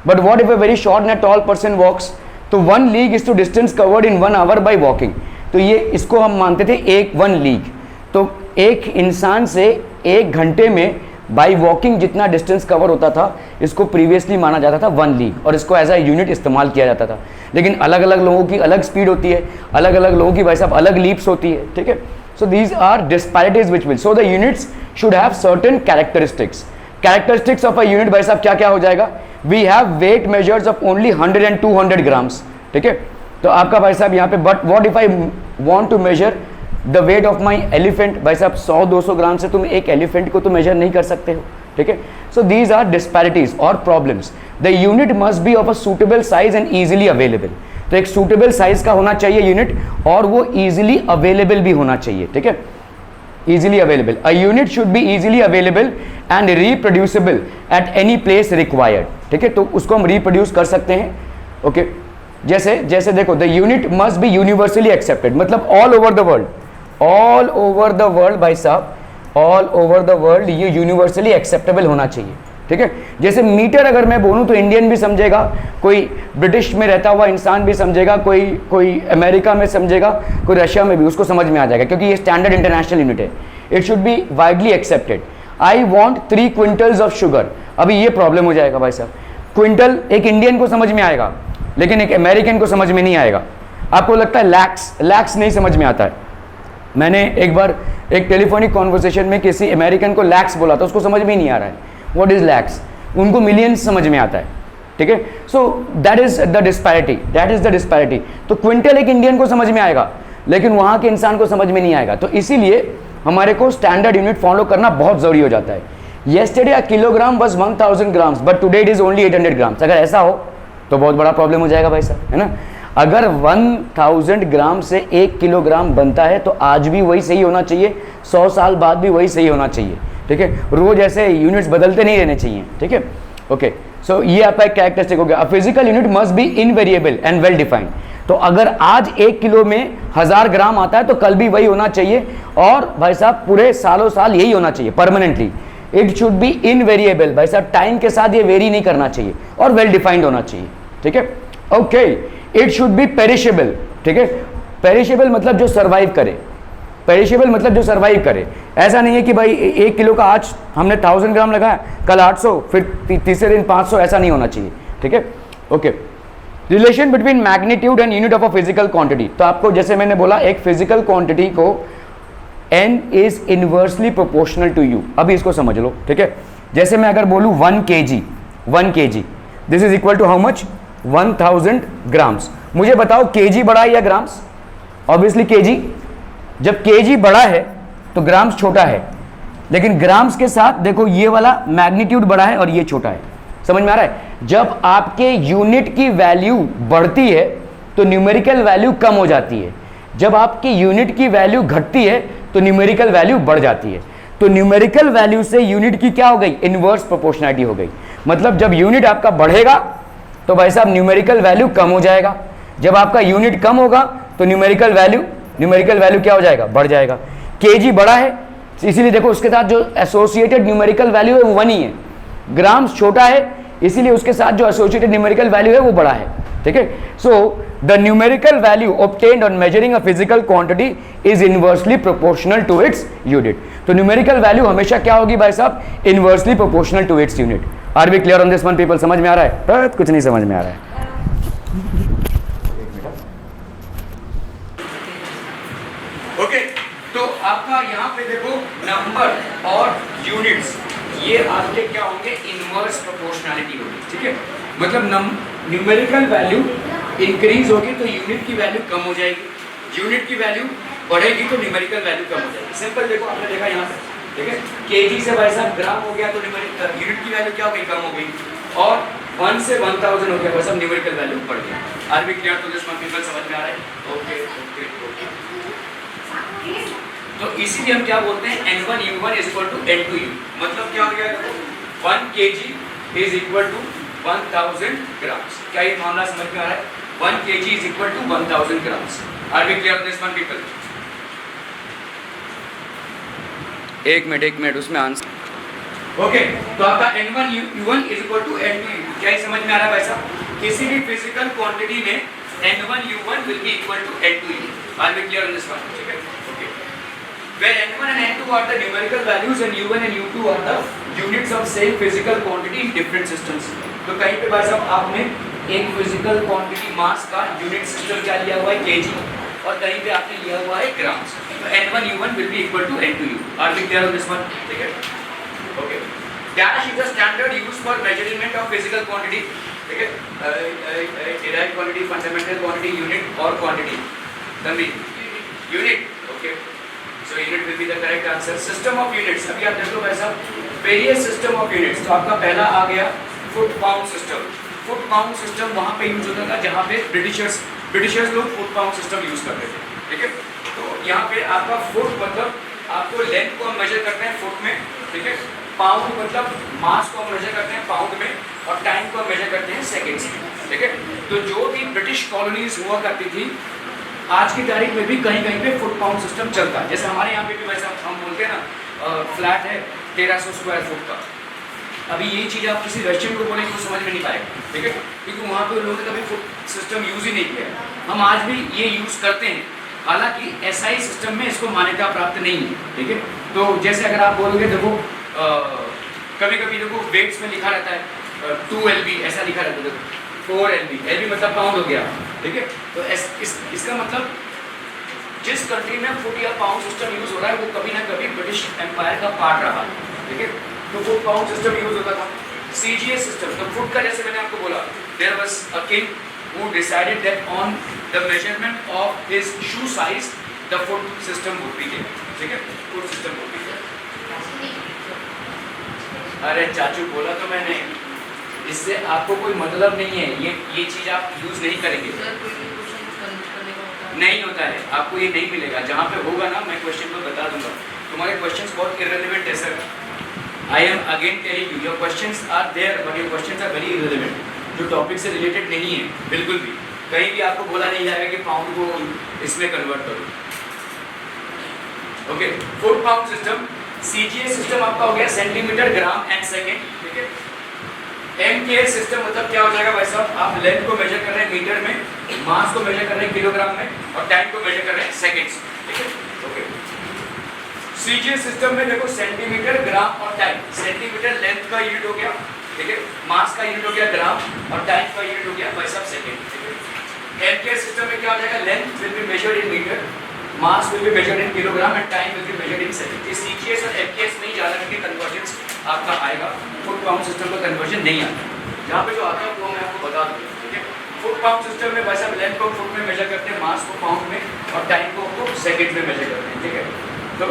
But what if a very short and tall person walks, तो 1 league is to distance covered in 1 hour by walking. तो ये इसको हम मानते थे 1 लीग, तो एक इंसान से 1 घंटे में बाई वॉकिंग जितना डिस्टेंस कवर होता था, इसको प्रीवियसली माना जाता था 1 लीग, और इसको एज अ यूनिट इस्तेमाल किया जाता था। लेकिन अलग अलग लोगों की अलग स्पीड होती है, अलग अलग लोगों की भाई साहब अलग लीप्स होती है, ठीक है। So these are disparities which will, so the units should have certain characteristics of a unit. भाई साहब क्या क्या हो जाएगा? We have weight measures of only 100 and 200 grams, ठीक है। तो आपका भाई साहब यहाँ पे, but what if I want to measure the weight of my elephant, भाई साहब 100-200 ग्राम से तुम एक एलिफेंट को तो मेजर नहीं कर सकते हो, ठीक है। सो दीज आर डिस्पैरिटीज और problems. The unit must be of a suitable size and easily available. तो एक सूटेबल साइज का होना चाहिए यूनिट, और वो ईजिली अवेलेबल भी होना चाहिए, ठीक है, easily available. A unit should be easily available and reproducible at any place required, ठीक है। तो उसको हम रिप्रोड्यूस कर सकते हैं, ओके। जैसे देखो, the unit must be universally accepted, मतलब ऑल ओवर द वर्ल्ड भाई साहब, ऑल ओवर द वर्ल्ड ये यूनिवर्सली एक्सेप्टेबल होना चाहिए, ठीक है। जैसे मीटर अगर मैं बोलूं तो इंडियन भी समझेगा, कोई ब्रिटिश में रहता हुआ इंसान भी समझेगा, कोई अमेरिका में समझेगा, कोई रशिया में भी, उसको समझ में आ जाएगा, क्योंकि ये स्टैंडर्ड इंटरनेशनल यूनिट है। It should B widely accepted. I want 3 quintals of sugar. अभी ये प्रॉब्लम हो जाएगा भाई साहब। क्विंटल एक इंडियन को समझ में आएगा, लेकिन एक अमेरिकन को समझ में नहीं आएगा। आपको लगता है लैक्स नहीं समझ में आता है। मैंने एक बार एक टेलीफोनिक कॉन्वर्सेशन में किसी अमेरिकन को लैक्स बोला था, उसको समझ में नहीं आ रहा है व्हाट इज लैक्स, उनको मिलियंस समझ में आता है। ठीक है, so that is the disparity. तो क्विंटल एक इंडियन को समझ में आएगा, लेकिन वहाँ के इंसान को समझ में नहीं आएगा। तो इसीलिए हमारे को स्टैंडर्ड यूनिट फॉलो करना बहुत ज़रूरी हो जाता है। Yesterday a kilogram was 1000 grams but today it is only 800 grams. अगर ऐसा हो तो बहुत बड़ा प्रॉब्लम हो जाएगा भाई साहब, है ना। अगर 1000 ग्राम से 1 किलोग्राम बनता है तो आज भी वही सही होना चाहिए, 100 साल बाद भी वही सही होना चाहिए। ठीक है, रोज ऐसे यूनिट्स बदलते नहीं रहने चाहिए। ठीक है, ओके। सो ये आपका एक कैरेक्टरिस्टिक हो गया। A physical unit must be invariable and well defined. तो अगर आज 1 किलो में 1000 ग्राम आता है तो कल भी वही होना चाहिए, और भाई साहब पूरे सालों साल यही होना चाहिए permanently. It should B invariable, भाई साहब टाइम के साथ ये वेरी नहीं करना चाहिए, और वेल डिफाइंड होना चाहिए। ठीक है, okay. It should B perishable. ठीक है, पेरिशेबल मतलब जो सर्वाइव करे, पेरिशेबल मतलब जो सर्वाइव करे। ऐसा नहीं है कि भाई 1 किलो का आज हमने 1000 ग्राम लगाया, कल 800, फिर तीसरे दिन 500, ऐसा नहीं होना चाहिए। ठीक है, okay. Relation between magnitude and unit of a physical quantity. तो आपको जैसे मैंने बोला, एक फिजिकल क्वांटिटी को n is inversely proportional to u। अभी इसको समझ लो। ठीक है, जैसे मैं अगर बोलूँ 1 kg this is equal to how much, 1000 grams. मुझे बताओ kg बड़ा है या ग्राम्स? Obviously kg। जब kg बड़ा है तो ग्राम्स छोटा है, लेकिन ग्राम्स के साथ देखो ये वाला मैग्नीट्यूड बड़ा है और ये छोटा है। समझ में आ रहा है? जब आपके यूनिट की वैल्यू बढ़ती है तो न्यूमेरिकल वैल्यू कम हो जाती है, जब आपकी यूनिट की वैल्यू घटती है तो न्यूमेरिकल वैल्यू बढ़ जाती है। तो न्यूमेरिकल वैल्यू से यूनिट की क्या हो गई, इनवर्स प्रोपोर्शनलिटी हो गई। मतलब जब यूनिट आपका बढ़ेगा तो भाई साहब न्यूमेरिकल वैल्यू कम हो जाएगा, जब आपका यूनिट कम होगा तो न्यूमेरिकल वैल्यू क्या हो जाएगा, बढ़ जाएगा। kg बड़ा है इसीलिए देखो उसके साथ जो एसोसिएटेड न्यूमेरिकल वैल्यू है वो 1 ही है। ग्राम्स छोटा है इसीलिए उसके साथ जो एसोसिएटेड न्यूमेरिकल वैल्यू है वो बड़ा है। ठीक है, so the numerical value obtained on measuring a physical quantity is inversely proportional to its unit. तो न्यूमेरिकल वैल्यू हमेशा क्या होगी भाई साहब, inversely proportional to its unit. Are we clear on this one people? समझ में आ रहा है? कुछ नहीं समझ में आ रहा है। ओके, तो आपका यहाँ पे देखो नंबर और यूनिट्स, ये आपके क्या होंगे, इनवर्स प्रोपोर्शनलिटी होगी। ठीक है, मतलब न्यूमेरिकल वैल्यू इंक्रीज होगी तो यूनिट की वैल्यू कम हो जाएगी, यूनिट की वैल्यू बढ़ेगी तो न्यूमेरिकल वैल्यू कम हो जाएगी। सिंपल देखो, आपने देखा यहाँ पे। ठीक है, kg से भाई साहब ग्राम हो गया तो यूनिट की वैल्यू क्या हो गई, कम हो गई, और 1 से 1000 हो गया भाई साहब, न्यूमेरिकल वैल्यू बढ़ गया। Are we clear to this one people? समझ में आ रहा है? Okay okay okay. तो इसीलिए हम क्या बोलते हैं, n1 u1 is equal to n2 u। मतलब क्या हो गया, 1 kg is equal to 1000 grams. क्या ये मामला समझ में आ रहा है? 1 kg is equal to 1000 grams. Are we clear this one people? एक मिनट उसमें आंसर। ओके, तो आपका n1 u1 is equal to n2 u। क्या ये समझ में आ रहा है भाई साहब? किसी भी फिजिकल क्वांटिटी में n1 u1 will be equal to n2 u। Are we clear on this one? ठीक है, okay. Where n1 and n2 are the numerical values and u1 and u2 are the units of same physical quantity in different systems। तो कहीं पे भाई साहब आपने एक फिजिकल क्वांटिटी मास का यूनिट सिस्टम क्या लिया हुआ है, kg, और कहीं पे आपने लिया हुआ है ग्राम्स। तो n1 u1 will be equal to n2 u। Are we clear on this one? ठीक है, okay। Dash is a standard used for measurement of physical quantity। ठीक है, derived quantity, fundamental quantity, unit और quantity। तभी unit, okay। So unit will be the correct answer। System of units, अभी आप देखो भाई साहब, various system of units। तो आपका पहला आ गया foot pound system. Foot pound system वहाँ पे यूज होता था जहाँ पे ब्रिटिशर्स लोग फुट पाउंड सिस्टम यूज करते थे। ठीक है, तो यहाँ पे आपका फुट मतलब आपको लेंथ को हम मेजर करते हैं फुट में। ठीक है, पाउंड मतलब मास को हम मेजर करते हैं पाउंड में, और टाइम को हम मेजर करते हैं सेकेंड्स में। ठीक है, तो जो भी ब्रिटिश कॉलोनीज हुआ करती थी, आज की तारीख में भी कहीं कहीं पे फुट पाउंड सिस्टम चलता है। जैसे हमारे यहाँ पे भी वैसे हम बोलते हैं ना, फ्लैट है 1300 स्क्वायर फुट का। अभी यही चीज़ आप किसी रशियन को बोलेंगे तो समझ में नहीं पाएगा। ठीक है, क्योंकि वहाँ पे लोगों ने कभी फुट सिस्टम यूज़ ही नहीं किया। हम आज भी ये यूज़ करते हैं, हालांकि एसआई सिस्टम में इसको मान्यता प्राप्त नहीं है। ठीक है, तो जैसे अगर आप बोलोगे देखो कभी कभी देखो वेट्स में लिखा रहता है 2 LB ऐसा लिखा रहता है, देखो 4 LB, LB मतलब पाउंड हो गया, ठीक है। तो इसका मतलब जिस कंट्री में फुट या पाउंड सिस्टम यूज हो रहा है वो कभी ना कभी ब्रिटिश एम्पायर का पार्ट रहा, ठीक है। तो फुट पाउंड सिस्टम यूज होता था। CGS सिस्टम, तो फुट का जैसे मैंने आपको बोला, there was a king who decided that on the measurement of his shoe size the foot system would be there, ठीक है, foot system would be there। अरे चाचू बोला तो मैंने, इससे आपको कोई मतलब नहीं है, ये चीज आप यूज नहीं करेंगे, नहीं होता है, आपको ये नहीं मिलेगा। जहाँ पे होगा ना मैं क्वेश्चन को बता दूंगा, तुम्हारे क्वेश्चंस बहुत इररिलेवेंट है sir. I am again telling you, your questions are there but your questions are very irrelevant, जो टॉपिक से रिलेटेड नहीं है बिल्कुल भी। कहीं भी आपको बोला नहीं जाएगा कि पाउंड को इसमें कन्वर्ट करो, okay. Foot pound system, CGS system आपका हो गया सेंटीमीटर, ग्राम एंड सेकेंड, ठीक है। MKS सिस्टम मतलब क्या हो जाएगा भाई साहब, आप लेंथ को मेजर कर रहे हैं मीटर में, मास को मेजर कर रहे हैं किलोग्राम में, और टाइम को मेजर कर रहे हैं सेकेंड्स, ठीक है, ओके। CGS सिस्टम में देखो सेंटीमीटर, ग्राम और टाइम, सेंटीमीटर लेंथ का यूनिट हो गया, ठीक है, मास का यूनिट हो गया ग्राम, और टाइम का यूनिट हो गया भाई साहब सेकेंड, ठीक है। MKS सिस्टम में क्या हो जाएगा, length will be measured in metre, mass will be measured in kilogram and time will be measured in second. इस CGS और MKS में ज़्यादा करके कन्वर्जन आपका आएगा, फुट पाउंड सिस्टम का कन्वर्जन नहीं आता। यहाँ पे जो आता है वो मैं आपको बता दूँगा, ठीक है। फुट पाउंड सिस्टम में भाई साहब लेंथ को फुट में मेजर करते हैं, मास को पाउंड में, और टाइम को सेकंड में मेजर करते हैं, ठीक है। तो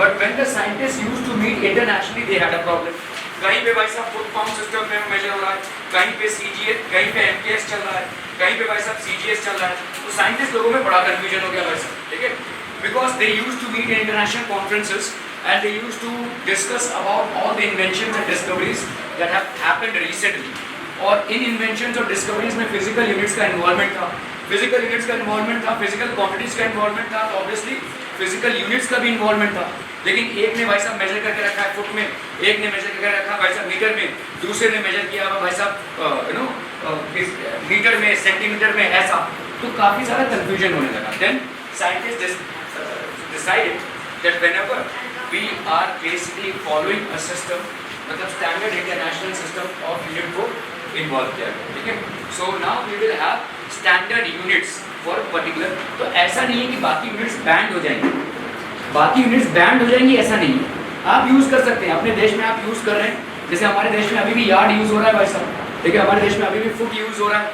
but when the scientist used to meet internationally they had a problem. कहीं पे भाई साहब फुट पाउंड सिस्टम में मेजर हो रहा है, कहीं पे CGS, कहीं पे MKS चल रहा है, कहीं पे भाई साहब CGS चल रहा है, तो साइंटिस्ट लोगों में बड़ा कंफ्यूजन हो गया भाई साहब, ठीक है। Because they used to meet in international conferences and they used to discuss about all the inventions and discoveries that have happened recently। और इन inventions और discoveries में physical units का involvement था, physical units का involvement था, physical quantities का involvement था, तो obviously physical units का भी involvement था। लेकिन एक ने भाई साहब मेजर करके रखा है फुट में, एक ने मेजर करके रखा है भाई साहब मीटर में, दूसरे ने मेजर किया हुआ भाई साहब मीटर में, सेंटीमीटर में, ऐसा, तो काफ़ी सारा कंफ्यूजन होने लगा। Then scientist decided that whenever we are basically following a system, मतलब standard international system of unit को involve किया गया, ठीक है। So now we will have standard units for particular। तो ऐसा नहीं है कि बाकी units बैंड हो जाएंगे, बाकी units बैंड हो जाएंगी ऐसा नहीं है, आप यूज़ कर सकते हैं अपने देश में, आप यूज़ कर रहे हैं। जैसे हमारे देश में अभी भी यार्ड यूज़ हो रहा है भाई साहब, ठीक है, हमारे देश में अभी भी फुट यूज़ हो रहा है,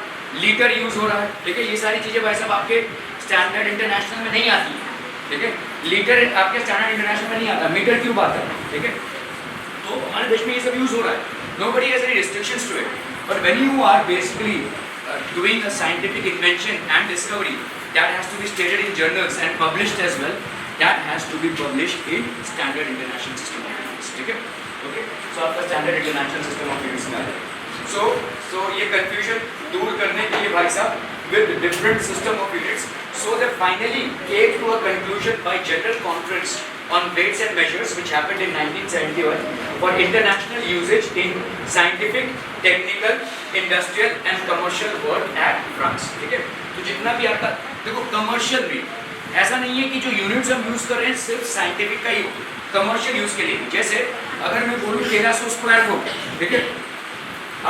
लीटर यूज़ हो रहा है, ठीक है। ये सारी चीज़ें भाई साहब आपके स्टैंडर्ड इंटरनेशनल में नहीं आती, ठीक है। लीटर आपके स्टैंडर्ड इंटरनेशनल में नहीं आता, मीटर क्यूब आता है, ठीक है। तो हमारे देश में ये सब यूज हो रहा है, nobody has any restrictions to it, but when you are basically doing a scientific invention and discovery that has to be stated in journals and published as well, that has to be published in standard international system of units, ठीक है, okay. सो आपका standard international system of units में आ जाए। सो ये confusion दूर करने के लिए भाई साहब with different system of units, so they finally came to a conclusion by general conference on weights and measures which happened in 1971 for international usage in scientific, technical, industrial and commercial world at France, ठीक है। तो जितना भी आपका देखो commercial में ऐसा नहीं है कि जो यूनिट्स हम यूज कर रहे हैं सिर्फ साइंटिफिक का ही हो, कमर्शियल यूज के लिए। जैसे अगर मैं बोलूँ 1300 स्क्वायर फुट, ठीक है,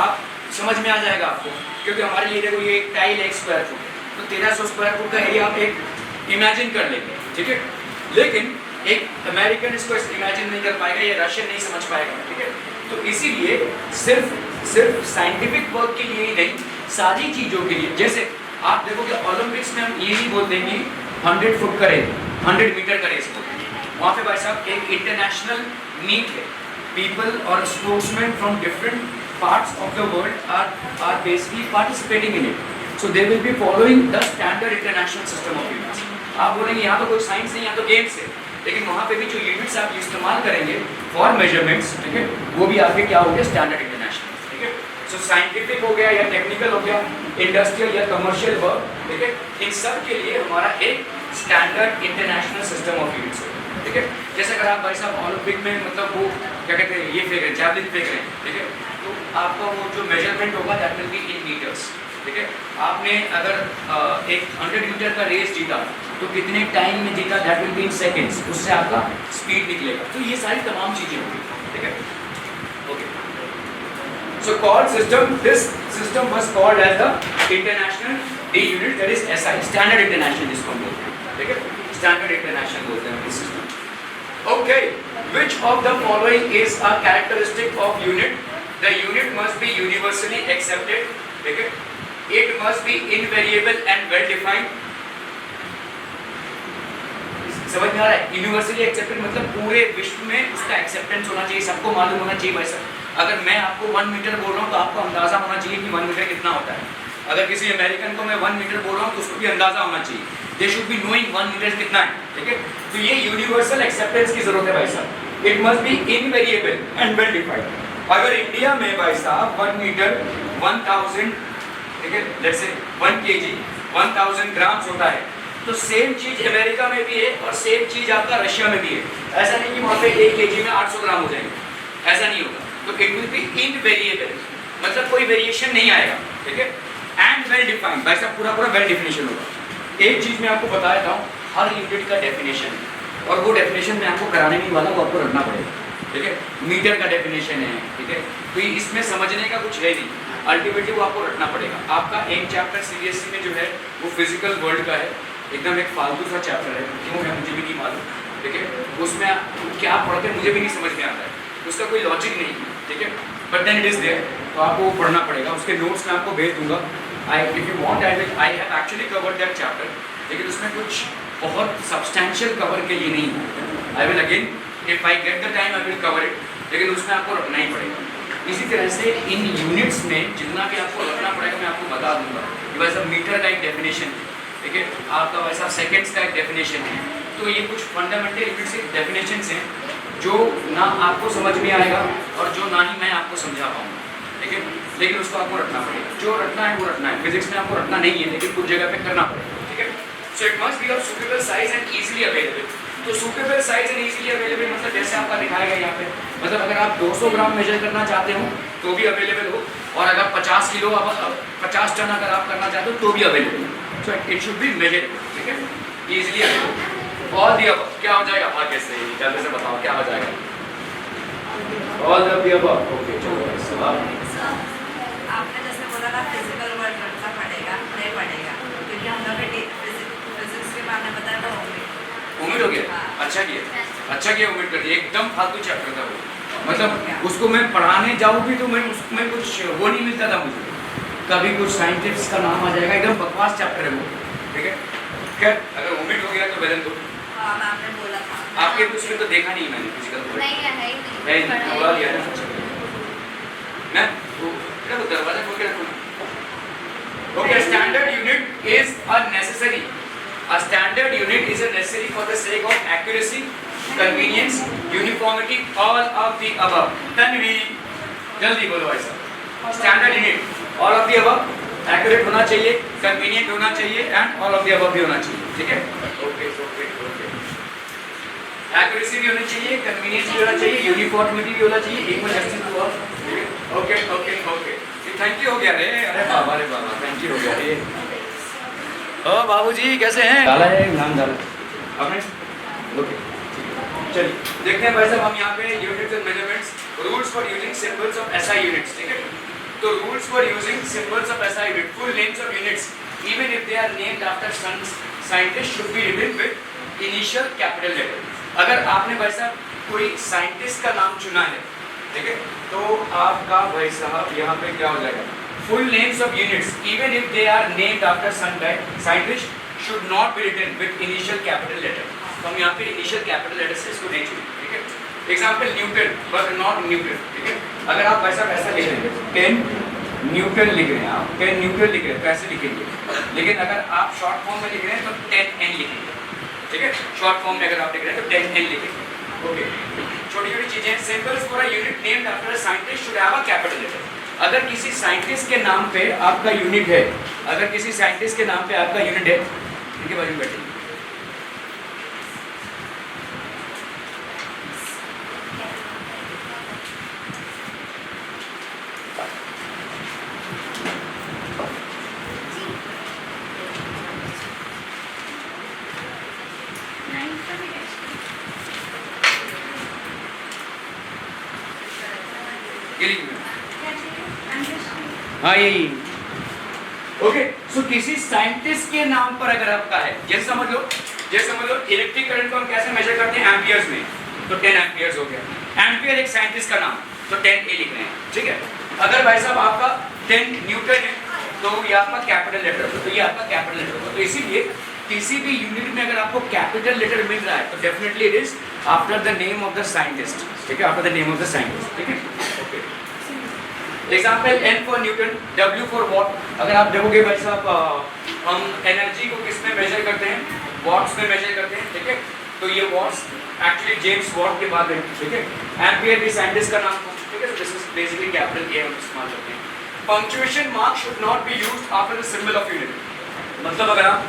आप समझ में आ जाएगा आपको, क्योंकि हमारे लिए देखो ये 2.5 लाख स्क्वायर फुट, तो 1300 स्क्वायर फुट का एरिया आप एक इमेजिन कर लेंगे, ठीक है। लेकिन एक अमेरिकन इसको इमेजिन नहीं कर पाएगा, या रशियन नहीं समझ पाएगा, ठीक है। तो इसीलिए सिर्फ साइंटिफिक वर्क के लिए ही नहीं, सारी चीज़ों के लिए। जैसे आप देखो कि ओलंपिक्स में हम ये नहीं बोलते कि 100 फुट का रेस, 100 मीटर का रेस बोलते हैं, वहाँ पे भाई साहब एक इंटरनेशनल मीट है, पीपल और sportsman from different parts of the world are basically participating in it, so they will be following the standard international system of units। आप बोलेंगे यहाँ तो कोई साइंस नहीं, यहाँ तो गेम्स है, लेकिन वहाँ पे भी जो यूनिट्स आप इस्तेमाल करेंगे फॉर मेजरमेंट्स, ठीक है, वो भी आपके क्या हो गया स्टैंडर्ड इंटरनेशनल, ठीक है। सो साइंटिफिक हो गया या टेक्निकल हो गया, इंडस्ट्रियल या कमर्शियल वर्क, ठीक है, इन सब के लिए हमारा एक standard international system of units है, ठीक है। जैसे अगर आप भाई साहब ओलंपिक में मतलब वो क्या कहते हैं ये फेंक रहे हैं, जैवलिन फेंक रहे हैं, ठीक है, तो आपका वो जो मेजरमेंट होगा that will be in metres, ठीक है। आपने अगर एक 100 मीटर का रेस जीता तो कितने टाइम में जीता, that will be in seconds, उससे आपका स्पीड निकलेगा। तो ये सारी तमाम चीजें होंगी, ठीक है। Okay, so called system, this system was called as the international de unit, that is SI, standard international जिसको हम बोलते हैं, ठीक है, स्टैंडर्ड इंटरनेशनल बोलते हैं इस system. Okay, which of the following is a characteristic of unit? The unit must be universally accepted, ठीक है, it must B invariable and well defined. समझ में आ रहा है? यूनिवर्सली एक्सेप्टेड मतलब पूरे विश्व में उसका एक्सेप्टेंस होना चाहिए, सबको मालूम होना चाहिए। वैसा अगर मैं आपको 1 मीटर बोल रहा हूँ तो आपको अंदाजा होना चाहिए कि 1 मीटर कितना होता है। अगर किसी अमेरिकन को मैं 1 मीटर बोल रहा हूँ तो उसको भी अंदाजा होना चाहिए, they should be knowing 1 metre कितना है, ठीक है। तो ये यूनिवर्सल एक्सेप्टेंस की जरूरत है भाई साहब, it must B invariable and well defined. अगर इंडिया में भाई साहब 1 मीटर 1000, ठीक है, लेट्स से 1 kg 1000 ग्राम्स होता है, तो सेम चीज अमेरिका में भी है और सेम चीज आपका रशिया में भी है। ऐसा नहीं कि वहाँ पे 1 kg में 800 ग्राम हो जाएंगे, ऐसा नहीं होगा। तो इट विल बी इनवेरिएबल, मतलब कोई वेरिएशन नहीं आएगा, ठीक है, एंड वेल डिफाइंड, भाई साहब पूरा पूरा वेल डिफिनेशन होगा। एक चीज मैं आपको बता देता हूँ, हर यूनिट का डेफिनेशन है और वो डेफिनेशन मैं आपको कराने नहीं वाला, वो आपको रखना पड़ेगा, ठीक है। मीटर का डेफिनेशन है, ठीक है, तो इसमें समझने का कुछ है नहीं, अल्टीमेटली वो आपको रखना पड़ेगा। आपका एक चैप्टर सीबीएसई में जो है वो फिजिकल वर्ल्ड का है, एकदम एक फालतू सा चैप्टर है, क्यों है मुझे भी नहीं मालूम, ठीक है, उसमें क्या पढ़ते हैं मुझे भी नहीं समझ में आता है, उसका कोई लॉजिक नहीं है, ठीक है, but then it is there, तो आपको वो पढ़ना पड़ेगा। उसके नोट्स मैं आपको भेज दूंगा, if you want I have actually covered that chapter, लेकिन उसमें कुछ बहुत सब्सटैंशियल कवर के लिए नहीं है। I will again if I get the time I will cover it, लेकिन उसमें आपको रखना ही पड़ेगा। इसी तरह से इन यूनिट्स में जितना भी आपको रखना पड़ेगा मैं आपको बता दूंगा कि वैसा मीटर का एक डेफिनेशन है, ठीक है, आपका वैसा सेकेंड्स का एक डेफिनेशन है। तो ये कुछ फंडामेंटल यूनिट्स के डेफिनेशंस हैं जो ना आपको समझ में आएगा और जो ना ही मैं आपको समझा पाऊँगा, ठीक है, लेकिन उसको आपको रखना पड़ेगा। जो रखना है वो रखना है, फिजिक्स में आपको रखना नहीं है लेकिन कुछ जगह पे करना पड़ेगा, ठीक है। So it must be of suitable size and easily available. तो suitable size and easily available मतलब जैसे आपका दिखाया गया यहाँ पे, मतलब अगर आप 200 ग्राम मेजर करना चाहते हो तो भी अवेलेबल हो, और अगर 50 किलो 50 टन अगर आप करना चाहते हो तो भी अवेलेबल हो। So it should be measure, ठीक है, easily available. All the above क्या हो जाएगा आगे से, जल्दी से बताओ क्या हो जाएगा? ऑल द अबव, ओके चलो सवाल। आपने जैसे बोला ना फिजिकल वर्ल्ड रखना पड़ेगा, नहीं पड़ेगा, क्योंकि हम लोग फिजिक्स के बारे में बताया था उम्मीद हो गया, अच्छा किया उम्मीद कर दिया, एकदम फालतू चैप्टर था वो, मतलब उसको मैं पढ़ाने जाऊँ भी तो मैं उसमें कुछ वो नहीं मिलता था मुझे, कभी कुछ साइंटिस्ट का नाम आ जाएगा, एकदम बकवास चैप्टर है वो, ठीक है। खैर अगर उम्मीद हो गया तो बेलन दो। आपने बोला था आपके उसमें तो देखा नहीं मैंने फिजिकल नहीं है उड़ा लिया ना मैं वो दरवाजा खोल के रखो ना। Okay, standard unit is a necessary, a standard unit is a necessary for the sake of accuracy, convenience, uniformity, all of the above। Tanvi जल्दी बोलो ऐसा, standard unit all of the above, accurate होना चाहिए, convenient होना चाहिए and all of the above भी होना चाहिए, ठीक है। ओके accuracy भी होनी चाहिए, convenience भी होना चाहिए, uniformity भी होना चाहिए, equal justice to all। Okay thank you हो गया रे, अरे बाबा थैंक यू हो गया रे। ओ बाबूजी कैसे हैं? डाला है नाम डाला आपने, ओके चलिए देखते हैं भाई साहब हम यहाँ पे units and measurements, rules for using symbols of SI units, ठीक है। तो rules for using symbols of SI unit, full names of units even if they are named after scientist should be written with initial capital letter. अगर आपने भाई साहब कोई scientist का नाम चुना है, ठीक है, तो आपका भाई साहब यहाँ पे क्या हो जाएगा, full names of units even if they are named after some scientist should not be written with initial capital letter। तो हम यहाँ पे initial capital letter से इसको नहीं चुनेंगे, ठीक है। Example Newton but not Newton, ठीक है। अगर आप वैसा लिख रहे हैं 10 न्यूटन लिख रहे हैं, आप 10 न्यूटन लिख रहे हैं तो ऐसे लिखेंगे, लेकिन अगर आप शॉर्ट फॉर्म में लिख रहे हैं तो 10n लिखेंगे, ठीक है। शॉर्ट फॉर्म में अगर आप लिख रहे हैं तो 10n लिखेंगे, ओके। छोटी छोटी चीजें, symbols for a unit named after a scientist should have a capital letter. अगर किसी साइंटिस्ट के नाम पे आपका यूनिट है, अगर किसी साइंटिस्ट के नाम पे आपका यूनिट है, इनके बाजू में बैठिए, ये लिख लो। हाँ यही। ओके, सो किसी साइंटिस्ट के नाम पर अगर आपका है, जैसे समझ लो इलेक्ट्रिक करंट को हम कैसे मेजर करते हैं एम्पियर्स में, तो 10 एम्पियर्स हो गया। एम्पियर एक साइंटिस्ट का नाम, तो 10 ए लिख रहे हैं, ठीक है। अगर भाई साहब आपका 10 न्यूटन है तो ये आपका कैपिटल लेटर होगा, तो ये आपका कैपिटल लेटर होगा। तो इसीलिए किसी भी यूनिट में अगर आपको कैपिटल लेटर मिल रहा है तो definitely it is after the name of the scientist, ठीक है, after the name of the scientist, ठीक है। Okay, example N for Newton, W for what. अगर आप देखोगे भाई साहब हम एनर्जी को किस में मेजर करते हैं, वॉट्स में मेजर करते हैं, ठीक है। तो ये वॉट्स एक्चुअली जेम्स वॉट के बाद है, ठीक है। एम्पियर भी साइंटिस्ट का नाम था, ठीक है। तो this is basically capital A हम इस्तेमाल करते हैं। Punctuation mark should not be used after the symbol of unit. मतलब अगर आप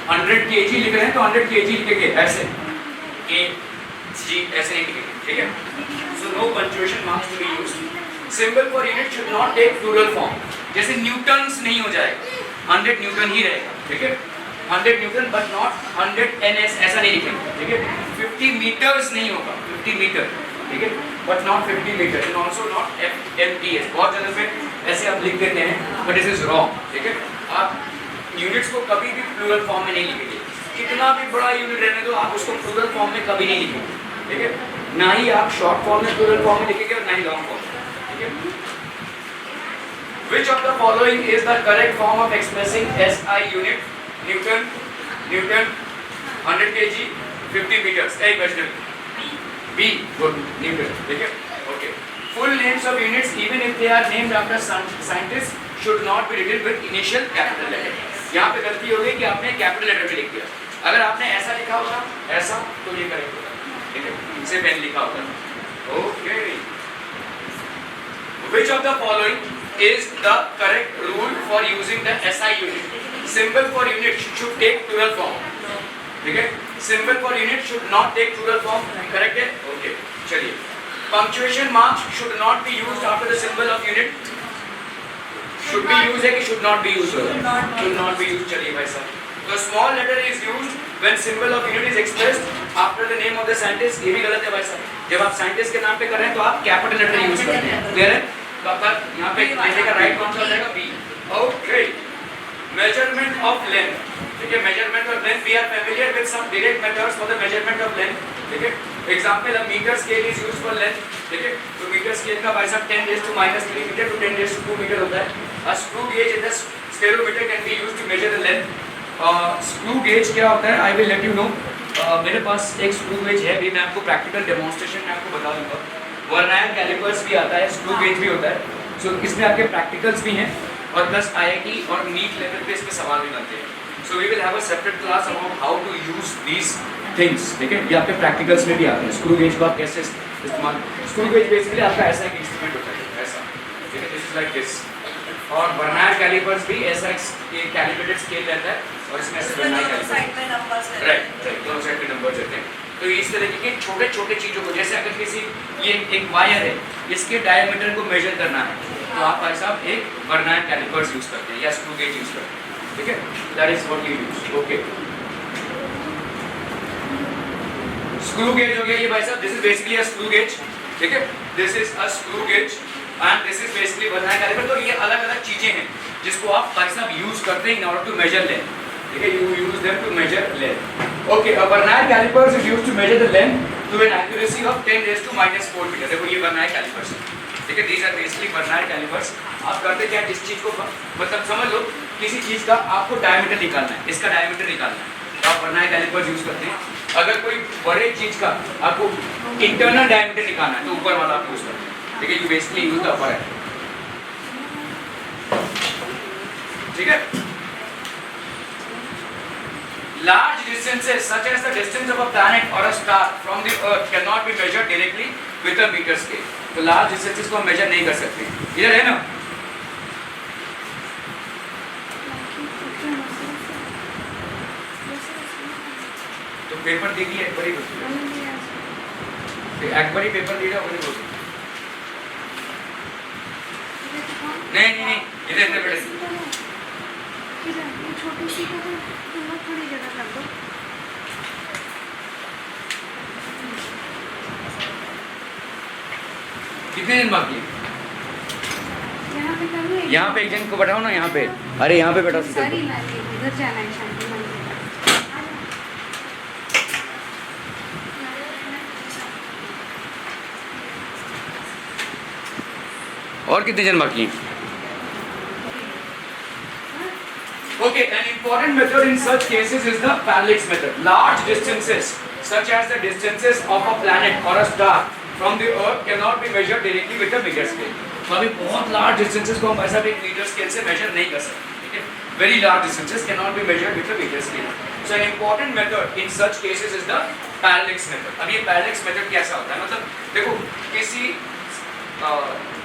100 kg लिख रहे हैं तो 100 kg लिखेंगे ऐसे, kg ऐसे नहीं लिखेंगे, ठीक है। So no punctuation marks to be used. Symbol for unit should not take plural form, जैसे न्यूटन्स नहीं हो जाएगा, 100 न्यूटन ही रहेगा, ठीक है। 100 न्यूटन बट नॉट 100 ns, ऐसा नहीं लिखेंगे, ठीक है। 50 मीटर्स नहीं होगा, 50 मीटर, ठीक है, but not 50 metre, and also not FMTS। बहुत जगह पे ऐसे आप लिख देते हैं, बट दिस इज रॉन्ग, ठीक है। आप यूनिट्स को कभी भी प्लूरल फॉर्म में नहीं लिखेंगे, कितना भी बड़ा यूनिट रहने दो, आप उसको प्लूरल फॉर्म में कभी नहीं लिखेंगे, ठीक है। ना ही आप शॉर्ट फॉर्म में प्लूरल फॉर्म में लिखेंगे और ना ही लॉन्ग फॉर्म में, ठीक है। Which of the following is the correct form of expressing SI unit? Newton, 100 kg, 50 meters. A question. B. Good. Newton. ठीक है? Okay. Full names of units, even if they are named after scientists, should not be written with initial capital letter. यहाँ पे गलती हो गई कि आपने capital letter में लिख दिया। अगर आपने ऐसा लिखा होगा, ऐसा, तो ये करेक्ट होगा, ठीक है। इसे पेन लिखा होगा। Okay. Which of the following is the correct rule for using the SI unit? Symbol for unit should take plural form, ठीक है। Symbol for unit should not take plural form, correct है? Okay. चलिए। Punctuation marks should not be used after the symbol of unit. Should be used है कि should not be used होगा? Should not be used। चलिए भाई साहब। The small letter is used when symbol of unit is expressed after the name of the scientist। ये भी गलत है भाई साहब। जब आप साइंटिस्ट के नाम पे कर रहे हैं तो आप कैपिटल लेटर यूज करते हैं, क्लियर है? तो आपका यहाँ पे लेने का राइट कौन सा हो जाएगा? B. Okay. Measurement of length, ठीक है। Measurement of length, we are familiar with some direct methods for the measurement of length, ठीक है। Example, a metre scale is used for length, ठीक है। तो मीटर स्केल का भाई साहब 10⁻³ मीटर टू 10⁻² मीटर होता है। A screw gauge in the stereometer can be used to measure the length. Screw gauge क्या होता है, I will let you know. मेरे पास एक स्क्रू गेज है, भी मैं आपको प्रैक्टिकल डेमोन्स्ट्रेशन में आपको बता दूंगा। वर्नायर कैलिपर्स भी आता है, स्क्रू गेज भी होता है। सो इसमें आपके प्रैक्टिकल्स भी हैं और प्लस IIT और नीट लेवल पे इस पे सवाल भी बनते हैं। So we will have a separate class about how to use these things, ठीक है। ये आपके प्रैक्टिकल्स में भी आते हैं। स्क्रू गेज को आप कैसे इस्तेमाल, स्क्रू गेज बेसिकली आपका ऐसा एक इंस्ट्रूमेंट होता है, ऐसा, ठीक है। This is like this. और वर्नायर कैलिपर्स भी ऐसा एक कैलिब्रेटेड स्केल रहता है और इसमें ऐसे वर्नायर कैलिपर्स, राइट, दोनों साइड पे नंबर्स रहते हैं। तो इस तरीके के छोटे छोटे चीज़ों को, जैसे अगर किसी ये एक वायर है, इसके डायमीटर को मेजर करना है तो आप भाई साहब एक वर्नायर कैलिपर्स यूज करते हैं या स्क्रू गेज यूज करते हैं, ठीक है। That is what you use. Okay, screw gauge हो गया ये भाई साहब। This is basically a screw gauge, ठीक है। This is a screw gauge and this is basically vernier caliper. तो ये अलग अलग चीजें हैं जिसको आप भाई साहब यूज करते हैं in order to measure length, ठीक है। You use them to measure length. Okay, a vernier calipers is used to measure the length to an accuracy of 10⁻⁻⁴ meter। देखो ये vernier calipers है, ठीक है। These are basically vernier calipers। आप करते क्या, जिस चीज को मतलब समझ लो किसी चीज का आपको डायमीटर निकालना है, इसका डायमीटर निकालना है तो आप vernier calipers यूज करते हैं। अगर कोई बड़े चीज का आपको इंटरनल डायमीटर निकालना है तो ऊपर वाला आप यूज करते हैं, ठीक है। You basically use the upper, ठीक है। Large distances such as the distance of a planet or a star from the earth cannot be measured directly with a meter scale। तो large distances को हम major नहीं कर सकते। इधर है ना, तो पेपर देखिए एक बारी पेपर दे रहा है, नहीं इधर बैठे छोटी सी थोड़ी जगह कर दो। कितने दिन बाकी है? पे करूँ यहाँ पे एक जन को बैठाओ ना, यहाँ पे, अरे यहाँ पे बैठाओ सीधा। सारी लाली इधर जाना है शांति मंदिर। और कितने जन बाकी हैं? Okay, an important method in such cases is the parallax method. Large distances, such as the distances of a planet or a star from the Earth, cannot be measured directly with a meter scale. तो अभी बहुत large distances को हम ऐसा भी meter scale से measure नहीं कर सकते, ठीक है? Very large distances cannot be measured with a meter scale. So an important method in such cases is the parallax method. अब ये parallax method कैसा होता है? मतलब देखो किसी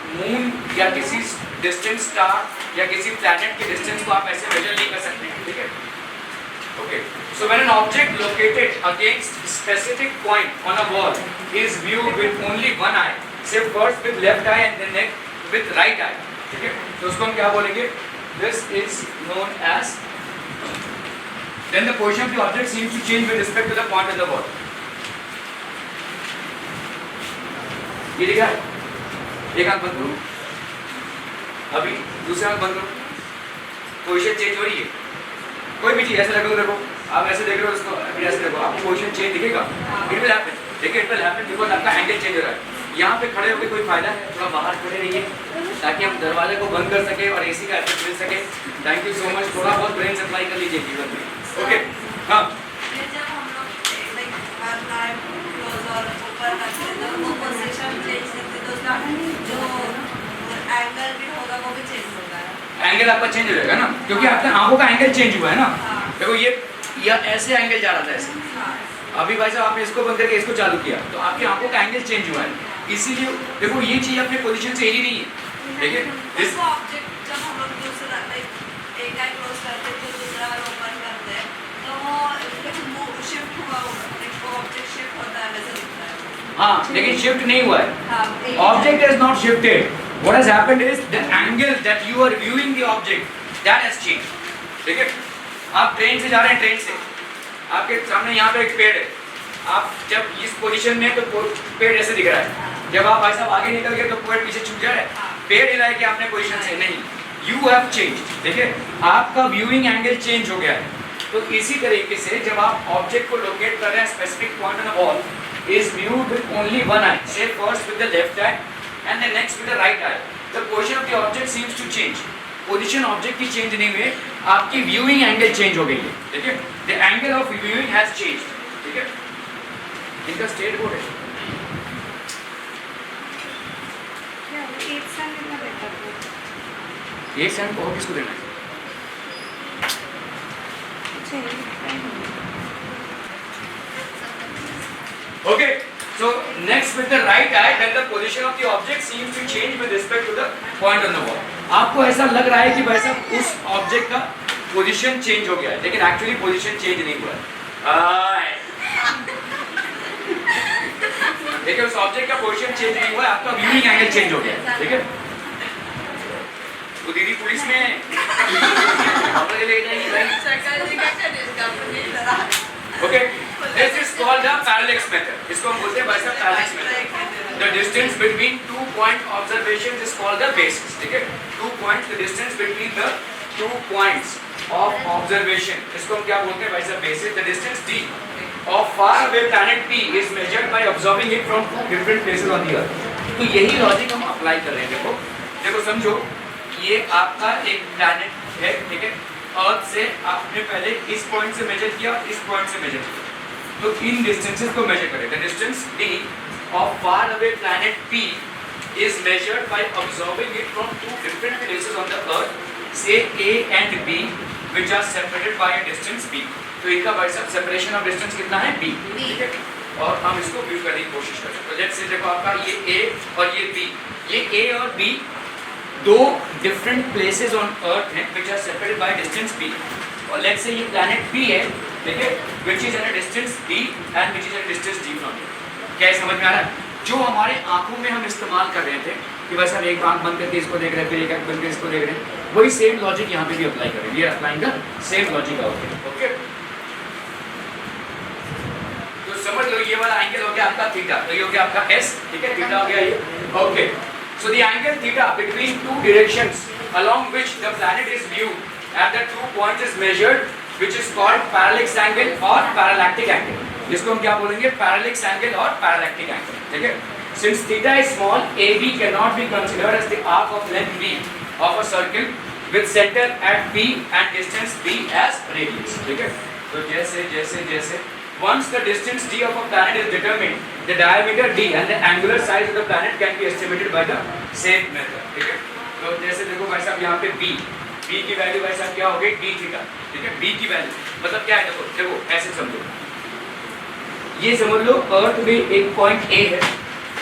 मून या किसी डिस्टेंस स्टार या किसी प्लैनेट की डिस्टेंस को आप ऐसे मेजर नहीं कर सकते, ठीक है? Okay, so when an object located against specific point on a wall is viewed with only one eye, say first with left eye and then next with right eye, ठीक है? तो उसको हम क्या बोलेंगे? This is known as, then the position of the object seems to change with respect to the point on the wall. ये दिखा है? एक आंख बंद करो, अभी दूसरा आंख बंद करो, पोजीशन चेंज हो रही है, कोई भी चीज ऐसे लगो, देखो आप ऐसे देख रहे हो उसको, अभी ऐसे देखो, आपको पोजीशन चेंज दिखेगा, इट विल हैपन, देखिए इट विल हैपन बिकॉज आपका एंगल चेंज हो रहा है। यहाँ पे खड़े होकर कोई फायदा है? थोड़ा बाहर खड़े रहिए ताकि हम दरवाजे को बंद कर सके और एसी का इफेक्ट मिल सके। थैंक यू सो मच, थोड़ा बहुत ब्रेन सप्लाई कर लीजिए जीवन में। ओके, हाँ, ये जब हम लोग लाइक अपना क्लोज और ऊपर करते हैं तो वो पोजीशन चेंज करते तो उसका जो एंगल भी होगा वो भी चेंज होगा। एंगल आपका चेंज हो जाएगा ना, क्योंकि आपका आंखों का एंगल चेंज हुआ है ना। देखो ये या ऐसे एंगल जा रहा था ऐसे, अभी भाई साहब आपने इसको बंद करके इसको चालू किया तो आपकी आंखों का एंगल चेंज हुआ है, इसीलिए देखो ये चीज अपने पोजीशन से हिली नहीं है, ठीक है? इसको ऑब्जेक्ट जब हम लोग दूसरा लाइक एक आई क्लोज करते हैं तो दूसरा वाला ओपन करते हैं तो वो मूव शिफ्ट हुआ होगा, लाइक वो ऑब्जेक्ट शिफ्ट होता है वैसे दिखता है। हाँ, लेकिन शिफ्ट नहीं हुआ है, हाँ, object is not shifted, what has happened is the angle that you are viewing the object that has changed, ठीक है? आप ट्रेन से जा रहे हैं, ट्रेन से आपके सामने यहाँ पे एक पेड़ है, आप जब इस पोजीशन में तो पेड़ ऐसे दिख रहा है, जब आप भाई साहब आगे निकल गए तो पेड़ पीछे छूट जा रहा है, पेड़ हिला है कि आपने पोजीशन से नहीं, यू हैव चेंज, ठीक है? आपका व्यूइंग एंगल चेंज हो गया है। तो इसी तरीके से जब आप ऑब्जेक्ट को लोकेट कर रहे हैं specific point on the wall is viewed with only one eye, say first with the left eye and then next with the right eye, the position of the object seems to change. Position object की change नहीं हुई, आपकी viewing angle change हो गई है, ठीक है? The angle of viewing has changed, ठीक है? इनका स्टेट बोर्ड है। क्या वो एक साल कितना बेटर हो? एक सेकंड और किसको देना है? अच्छा ये Okay, so next with the right eye, then the position of the object seems to change with respect to the point on the wall. आपको ऐसा लग रहा है कि भाई साहब उस ऑब्जेक्ट का पोजीशन चेंज हो गया है, लेकिन एक्चुअली पोजीशन चेंज नहीं हुआ है। देखिए उस ऑब्जेक्ट का पोजीशन चेंज नहीं हुआ है, आपका व्यूइंग एंगल चेंज हो गया है, ठीक है? वो दीदी पुलिस में ले जाएंगी भाई। शक्ल जी का इसका नहीं लगा। Okay, this is called the parallax method. इसको हम बोलते हैं भाई साहब parallax method. The distance between 2 point observations is called the basis. ठीक है? 2 points, the distance between the 2 points of observation. इसको हम क्या बोलते हैं भाई साहब? basis. The distance d of far away planet P is measured by observing it from 2 different places on the earth. तो यही लॉजिक हम अप्लाई कर रहे हैं। देखो समझो, ये आपका एक planet है, ठीक है? अर्थ से आपने पहले इस पॉइंट से मेजर किया, इस पॉइंट से मेजर किया, तो इन डिस्टेंसेस को मेजर करें। The distance d of far away planet p is measured by observing it from 2 different places on the earth, say A and B, which are separated by a distance b. तो इनका भाई साहब separation of distance कितना है? b, ठीक है? और हम इसको व्यू करने की कोशिश करते हैं। तो लेट्स से देखो आपका ये A और ये B, ये A और B दो डिफरेंट प्लेसेस ऑन अर्थ हैं which are separated by distance b, और लेट्स से ये प्लैनेट p है, ठीक है? which is at a distance d and which is at a distance d from here. क्या समझ में आ रहा है? जो हमारे आंखों में हम इस्तेमाल कर रहे थे कि बस हम एक आंख बंद करके इसको देख रहे हैं, फिर एक आंख बंद करके इसको देख रहे हैं, वही सेम लॉजिक यहाँ पे भी अप्लाई करें। We are applying the same logic out here, okay? तो समझ लो ये वाला एंगल हो गया आपका थीटा, तो ये हो गया आपका s, ठीक है? थीटा हो गया ये, okay? So the angle theta between two directions along which the planet is viewed at the 2 points is measured, which is called parallax angle or parallactic angle. जिसको हम क्या बोलेंगे? Parallax angle or parallactic angle. ठीक है? Since theta is small, AB cannot be considered as the arc of length b of a circle with center at P and distance b as radius. ठीक है? तो जैसे once the distance d of a planet is determined, the diameter d and the angular size of the planet can be estimated by the same method. ठीक है? तो जैसे देखो भाई साहब यहाँ पे b की वैल्यू भाई साहब क्या हो गई? d theta. ठीक है? b की वैल्यू मतलब क्या है? देखो ऐसे समझो, ये समझ लो अर्थ में एक पॉइंट a है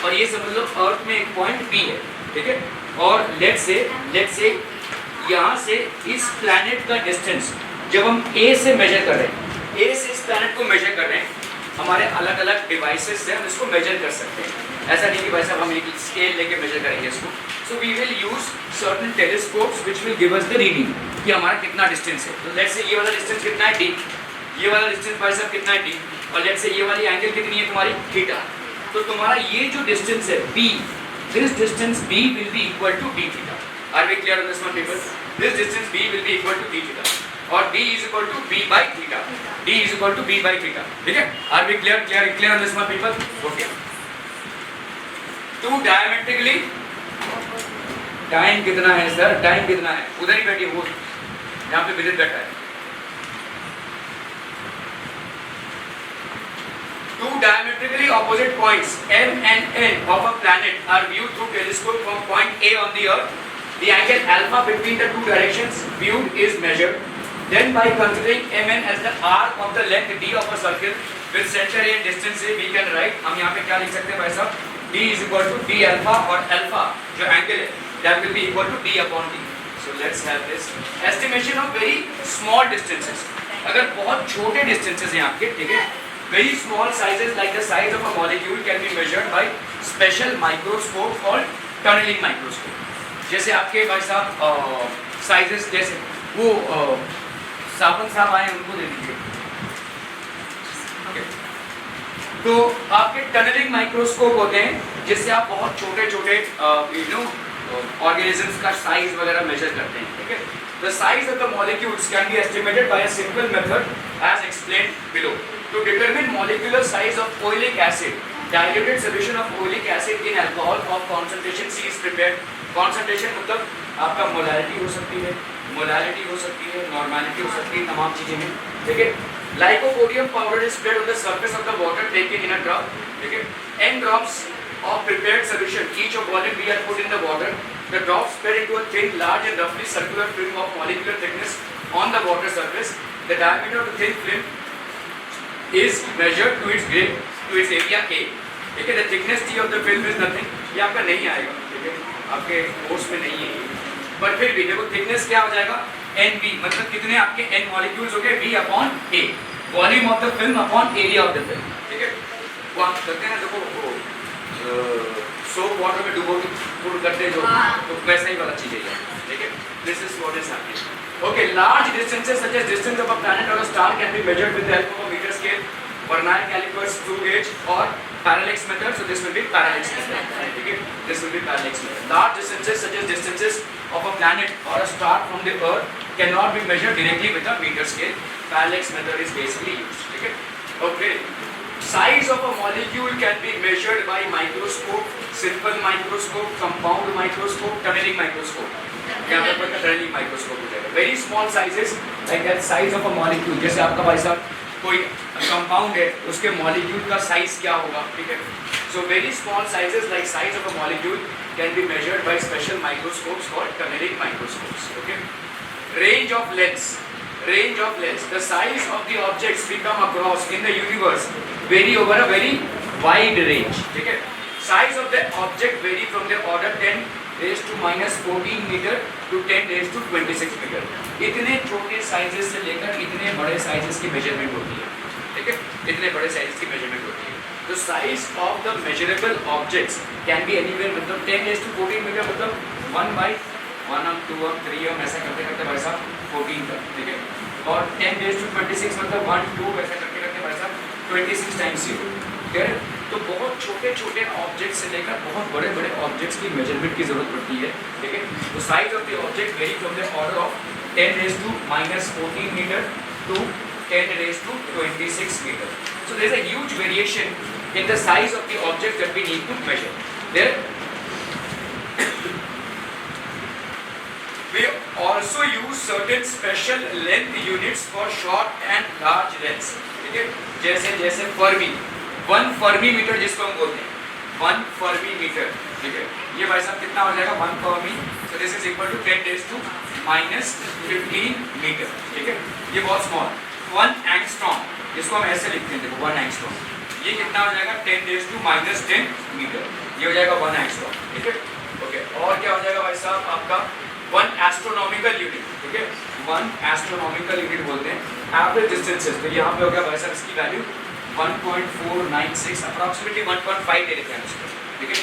और ये समझ लो अर्थ में एक पॉइंट b है. ठीक है? और लेट्स से यहाँ से इस प्लैनेट का डिस्टेंस जब हम a से मेजर कर रहे हैं, ए से इस प्लैनेट को मेजर कर रहे हैं, हमारे अलग अलग डिवाइसेस से हम इसको मेजर कर सकते हैं. ऐसा नहीं कि भाई साहब हम एक स्केल लेके मेजर करेंगे इसको. So we will use certain telescopes which will give us the reading कि हमारा कितना डिस्टेंस है. तो लेट्स से ये वाला डिस्टेंस कितना है? d. ये वाला डिस्टेंस भाई साहब कितना है? d. और लेट्स से ये वाली एंगल कितनी है तुम्हारी? थीटा. तो तुम्हारा ये जो डिस्टेंस है b, this distance b will be equal to d theta. Are we clear on this one people? This distance b will be equal to d theta और d is equal to b by theta. d is equal to b by theta. ठीक है? Are we clear on this one people? Okay. Two diametrically, time कितना है sir? Time कितना है? उधर ही बैठी वो यहाँ पे विजिट बैठा है. Two diametrically opposite points M and N of a planet are viewed through telescope from point A on the Earth. The angle alpha between the two directions viewed is measured. Then by considering Mn as the arc of the length d of a circle with center A and distance A, we can write, हम यहाँ पे क्या लिख सकते हैं भाई साहब? d is equal to d alpha और alpha जो angle है that will be equal to d upon d. So let's have this estimation of very small distances. अगर बहुत छोटे distances हैं आपके, ठीक है? Very small sizes like the size of a molecule can be measured by special microscope called tunneling microscope. जैसे आपके भाई साहब sizes जैसे वो साबुन साहब आए उनको दे दीजिए. तो आपके टनलिंग माइक्रोस्कोप होते हैं जिससे आप बहुत छोटे छोटे ऑर्गेनिजम्स का साइज वगैरह मेजर करते हैं. ठीक है? The size of the molecules can be estimated by a simple method as explained below. To determine molecular size of oleic acid, diluted solution of oleic acid in alcohol of concentration C is prepared. Concentration मतलब आपका molarity हो सकती है, molarity हो सकती है, normality हो सकती है, तमाम चीजें हैं. ठीक है? Lycopodium powder is spread on the surface of the water taken in a drop. ठीक है? N drops of prepared solution, each of volume we are put in the water. The drops spread into a thin, large and roughly circular film of molecular thickness on the water surface. The diameter of the thin film is measured to its area A. ठीक है? The thickness T of the film is nothing. ये आपका नहीं आएगा. ठीक है? आपके course में नहीं है. पर फिर भी देखो थिकनेस क्या हो जाएगा? NB मतलब कितने आपके N मॉलिक्यूल्स हो गए? V upon A. Volume of the film upon area of the film. ठीक है? वो आप करते हैं ना, देखो सोप वाटर में डुबो के पुट करते हैं जो, तो वैसा ही वाला चीज है. ठीक है? This is what is happening. Okay, large distances such as distance of a planet or a star can be measured with the help of a meter scale, Vernier calipers, screw gauge or parallax method. So this will be parallax method. Okay, this will be parallax method. Large distances such as distances of a planet or a star from the Earth cannot be measured directly with a meter scale. Parallax method is basically used. Okay. Okay. Size of a molecule can be measured by microscope, simple microscope, compound microscope, tunneling microscope. यहाँ पर आपका tunneling microscope हो जाएगा. Very small sizes like that size of a molecule. जैसे आपका भाई साहब कोई कंपाउंड है, उसके मॉलिक्यूल का साइज क्या होगा? ठीक है? So very small sizes like size of a molecule can be measured by special microscopes called tunneling microscopes. Okay? Range of lengths. Range of lengths. The size of the objects we come across in the universe vary over a very wide range. ठीक है? Size of the object vary from the order 10 raised to -14 metre to 10 raised to 26 metre. इतने छोटे sizes से लेकर इतने बड़े sizes की measurement होती है. ठीक है? इतने बड़े साइजेस की मेजरमेंट होती है. The size of the measurable objects can be anywhere मतलब 10 raised to 14 मीटर मतलब 1 by 1 2 3 ऐसा करते करते भाई साहब 14 तक. ठीक है? और 10 raised to 26 मतलब 1 2 ऐसा करते करते भाई साहब 26 times 0. ठीक है? तो बहुत छोटे छोटे ऑब्जेक्ट से लेकर बहुत बड़े बड़े ऑब्जेक्ट्स की मेजरमेंट की जरूरत पड़ती है, ठीक है। तो size of the object vary from the order of 10⁻⁻14 metre to 10⁻26 metre. So there is a huge variation in the size of the object that we need to measure. There we also use certain special length units for short and large lengths. ठीक है, जैसे जैसे Fermi, 1 fermi metre जिसको हम बोलते हैं, 1 fermi metre, ठीक है। ये भाई साहब कितना हो जाएगा 1 fermi, so this is equal to 10⁻⁻15 metre, ठीक है। ये बहुत स्मॉल, 1 एंगस्ट्रॉम, इसको हम ऐसे लिखते हैं, देखो 1 एंगस्ट्रॉम, ये कितना हो जाएगा 10⁻10 मीटर, ये हो जाएगा 1 एंगस्ट्रॉम, ठीक है। ओके, और क्या हो जाएगा भाई साहब आपका 1 एस्ट्रोनॉमिकल यूनिट, ठीक है। 1 एस्ट्रोनॉमिकल यूनिट बोलते हैं एवरेज डिस्टेंसेस, तो यहाँ पे हो गया भाई साहब इसकी वैल्यू 1.496, अप्रॉक्सीमेटली 1.5 ले लेते हैं इसको, ठीक है,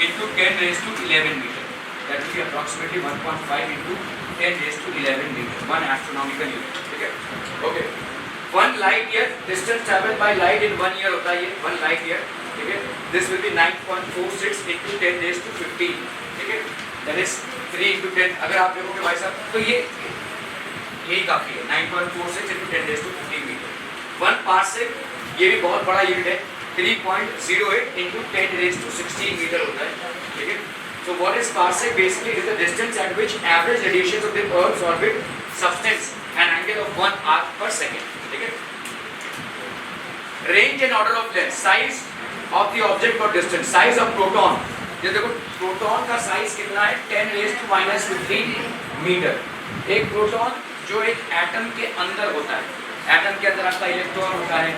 into 10⁻11 metre, that will be approximately 1.5 into 10⁻11 metre, 1 astronomical unit, ठीक है। Okay, 1 light year distance travel by light in 1 year होता है ये 1 लाइट ईयर, ठीक है। दिस विल बी 9.46 इंटू 10⁻15, ठीक है, दैट इज 3 इंटू 10। अगर आप देखोगे भाई साहब तो ये यही काफ़ी है, 9.46 इंटू 10⁻15 मीटर। 1 पार्सेक, ये भी बहुत बड़ा यूनिट है, 3.08 इंटू 10⁻16 मीटर होता है, ठीक है। So what is parsec? Basically it is the distance at which average radiations of the Earth's orbit subtends an angle of 1 arc per second, ठीक है। Range and order of length, size of the object or distance, size of proton, ये देखो proton का size कितना है 10⁻15 metre. एक proton जो एक एटम के अंदर होता है, एटम के अंदर आपका इलेक्ट्रॉन होता है,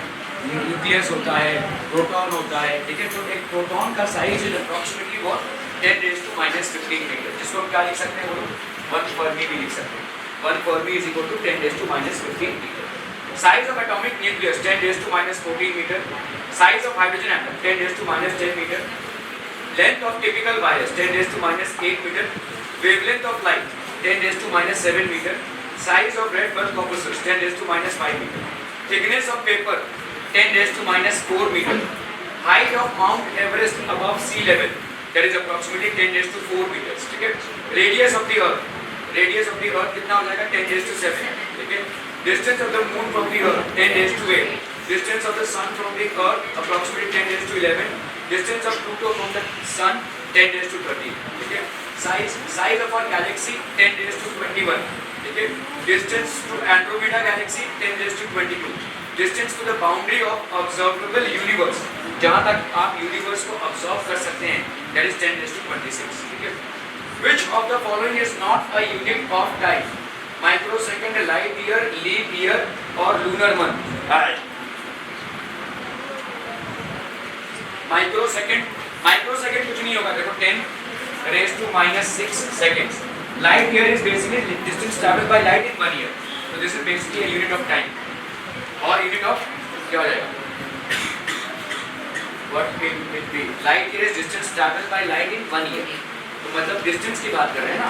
न्यूक्लियस होता है, प्रोटॉन होता है, ठीक है। तो एक प्रोटॉन का साइज इज अप्रॉक्सीमेटली वो 10⁻15 मीटर, जिसको हम क्या लिख सकते हैं, वो 1 फर्मी भी लिख सकते हैं। 1 fermi is equal to 10⁻15 metre. Size of atomic nucleus 10⁻14 metre. Size of hydrogen atom 10⁻10 metre. Length of typical virus 10⁻8 meter. Wavelength of light 10⁻7 meter. Size of red bulb corpuscles 10⁻5 meter. Thickness of paper 10⁻4 meter. Height of Mount Everest above sea level, that is approximately 10⁻4 meters, ठीक है। Radius of the Earth, radius of the Earth कितना हो जाएगा 10⁻7, ठीक है। Distance of the Moon from the Earth 10⁻8. Distance of the Sun from the Earth approximately 10⁻11. Distance of Pluto from the Sun 10⁻13, ठीक है। Size of our galaxy 10⁻21, ठीक है। Distance to Andromeda galaxy 10⁻22. Distance to the boundary of observable universe, जहाँ तक आप universe को observe कर सकते हैं, that is 10⁻26, ठीक है। Which of the following is not a unit of time? Microsecond, light year, leap year और lunar month? माइक्रोसेकंड कुछ नहीं होगा, देखो 10⁻⁻6 seconds. Light year is basically distance traveled by light in 1 year. So this is basically a unit of time. और unit of क्या हो जाएगा? What will it be? Light year is distance traveled by light in 1 year. तो मतलब distance की बात कर रहे हैं ना,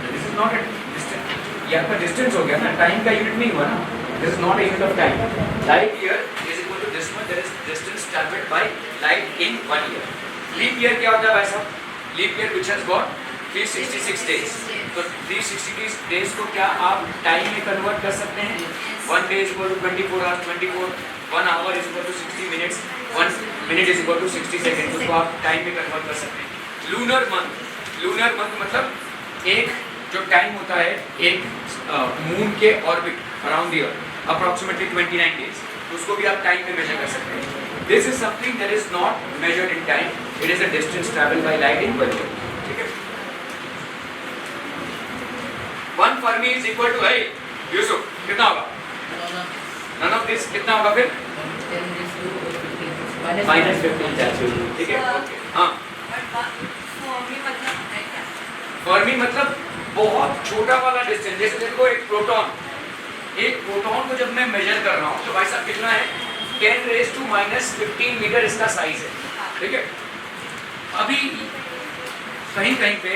this is not a distance, ये आपका डिस्टेंस हो गया ना, टाइम का यूनिट नहीं हुआ ना, this is not a unit of time. Light year is equal to this much, that is distance travelled by light in 1 year. Leap year क्या होता है भाई साहब? Leap year which has got 366 days. तो 366 days को क्या आप time में कन्वर्ट कर सकते हैं? 1 day is equal to 24 hours, 1 hour is equal to 60 minutes, 1 minute is equal to 60 second, उसको आप टाइम में कन्वर्ट कर सकते हैं। लूनर मंथ, लूनर मंथ मतलब एक जो टाइम होता है एक मून के orbit around the earth, approximately 29 days, उसको भी आप टाइम में मेजर कर सकते हैं। This is something that is not measured in time, it is a distance travel by light in 1 year, ठीक है। 1 फर्मी इज इक्वल टू, है यूसुफ कितना होगा? नन ऑफ दिस कितना होगा फिर? -15, ठीक है। ओके, हाँ। फर्मी मतलब बहुत छोटा वाला डिस्टेंस, जैसे देखो एक प्रोटॉन को जब मैं मेजर कर रहा हूँ तो भाई साहब कितना है 10⁻15 मीटर इसका साइज है, ठीक है। अभी कहीं कहीं पे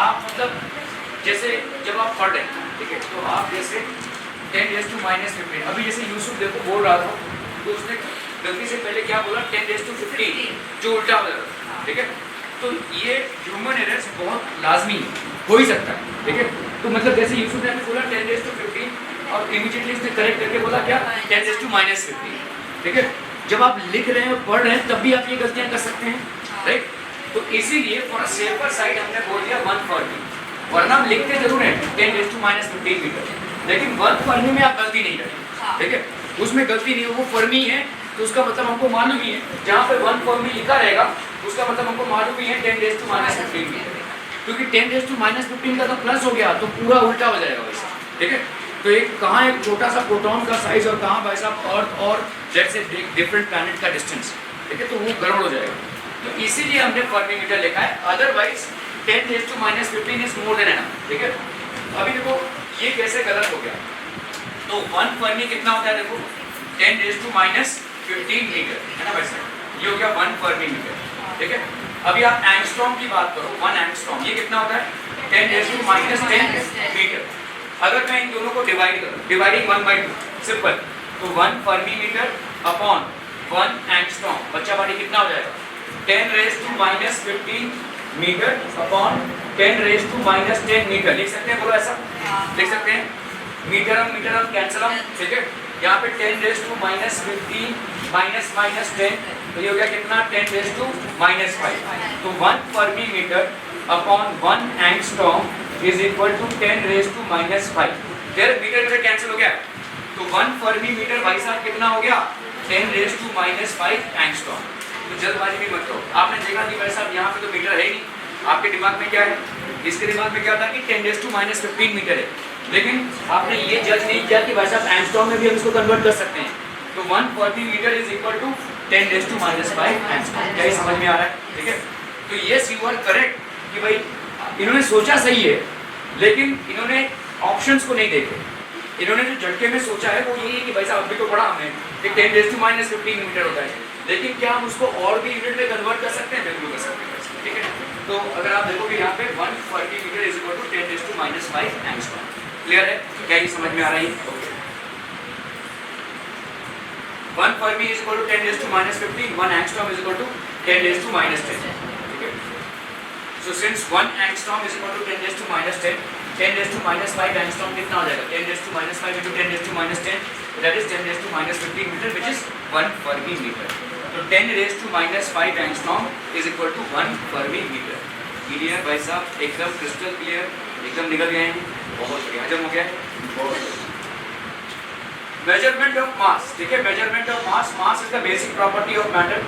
आप मतलब जैसे जब आप पढ़ रहे हैं, ठीक है, तो आप जैसे 10⁻15, अभी जैसे यूसुफ देखो बोल रहा था तो उसने गलती से पहले क्या बोला 10⁻15 जो उल्टा हो जाता, ठीक है। तो ये ह्यूमन एरर्स बहुत लाजमी है, हो ही सकता है, ठीक है। तो मतलब जैसे यूसुफ ने बोला 10⁻15 और इमीडिएटली इसने करेक्ट करके बोला क्या 10⁻15, ठीक है। जब आप लिख रहे हैं पढ़ रहे हैं तब भी आप ये गलतियां कर सकते हैं, राइट। तो इसीलिए फॉर सेफर साइड हमने बोल दिया 1/4, वरना हम लिखते जरूर हैं 10⁻15 मीटर, लेकिन 1/4 में आप गलती नहीं करें, ठीक है। उसमें गलती नहीं है, वो फर्मी है तो उसका मतलब हमको मालूम ही है, जहाँ पे 1/4 लिखा रहेगा उसका मतलब हमको मालूम ही है 10⁻15 मीटर, क्योंकि 10⁻15 का तो प्लस हो गया तो पूरा उल्टा हो जाएगा वैसे, ठीक है। तो एक कहाँ एक छोटा सा प्रोटॉन का साइज और कहाँ भाई साहब अर्थ और जेट से डिफरेंट प्लैनेट का डिस्टेंस, ठीक है, तो वो गड़बड़ हो जाएगा। तो इसीलिए हमने फर्मी मीटर लिखा है, otherwise 10⁻15 is more than enough, ठीक है। अभी देखो ये कैसे गलत हो गया, तो 1 फर्मी कितना होता है, देखो 10⁻15 मीटर है ना वैसे, ये हो गया 1 फर्मी मीटर, ठीक है। अभी आप एंगस्ट्रॉम की बात करो, 1 एंगस्ट्रॉम ये कितना होता है 10⁻10 मीटर। अगर मैं इन दोनों को डिवाइड करूं, डिवाइडिंग 1/2 सिंपल, तो 1 फर्मी मीटर अपॉन 1 एंगस्ट्रॉम, बच्चा बाड़ी कितना हो जाएगा 10⁻15 मीटर अपॉन 10⁻10 मीटर, लिख सकते हैं, बोलो ऐसा लिख सकते हैं, मीटर कैंसिल हम, ठीक है। यहाँ पे 10⁻15 माइनस 10, तो ये हो गया कितना 10⁻5, तो 1 fermi metre upon 1 angstrom is equal to 10⁻5, फिर मीटर कैंसिल हो गया, तो 1 फर्मी मीटर भाई साहब कितना हो गया 10⁻5 एंगस्ट्रॉम। तो जल्दबाजी भी मत करो, आपने देखा कि भाई साहब यहाँ पे तो मीटर है ही नहीं, आपके दिमाग में क्या है, इसके दिमाग में क्या था कि 10⁻15 मीटर है, लेकिन आपने ये जज नहीं किया कि भाई साहब एंगस्ट्रॉम में भी हम इसको कन्वर्ट कर सकते हैं, तो 1 fermi metre is equal to 10⁻5 angstrom. क्या ये समझ में आ रहा है, ठीक है। तो यस यू आर करेक्ट कि भाई इन्होंने सोचा सही है, लेकिन इन्होंने ऑप्शंस को नहीं देखे, इन्होंने जो झटके में सोचा है वो यही है कि भाई साहब अभी तो पढ़ा हमने कि 10⁻15 मीटर होता है, लेकिन क्या हम उसको और भी यूनिट में कन्वर्ट कर सकते हैं, बिल्कुल कर सकते हैं, ठीक है। तो अगर आप देखोगे यहाँ पे 1 fermi metre is equal to 10⁻5 angstrom, clear है, क्या ये समझ में आ रहा है, okay. 1 fermi is equal to 10⁻15, 1 angstrom is equal to 10⁻10, ठीक है। So since 1 angstrom is equal to 10⁻10, 10⁻5 angstrom कितना हो जाएगा 10⁻5 into 10⁻10, that is 10⁻15 metre, which is 1 fermi metre. तो 10⁻5 angstrom is equal to 1 fermi metre. Clear भाई साहब, एकदम crystal clear, एकदम निकल गए हैं, बहुत बढ़िया, हजम हो गया है, बहुत। मेजरमेंट ऑफ मास, ठीक है, measurement of mass, mass is the basic property of matter,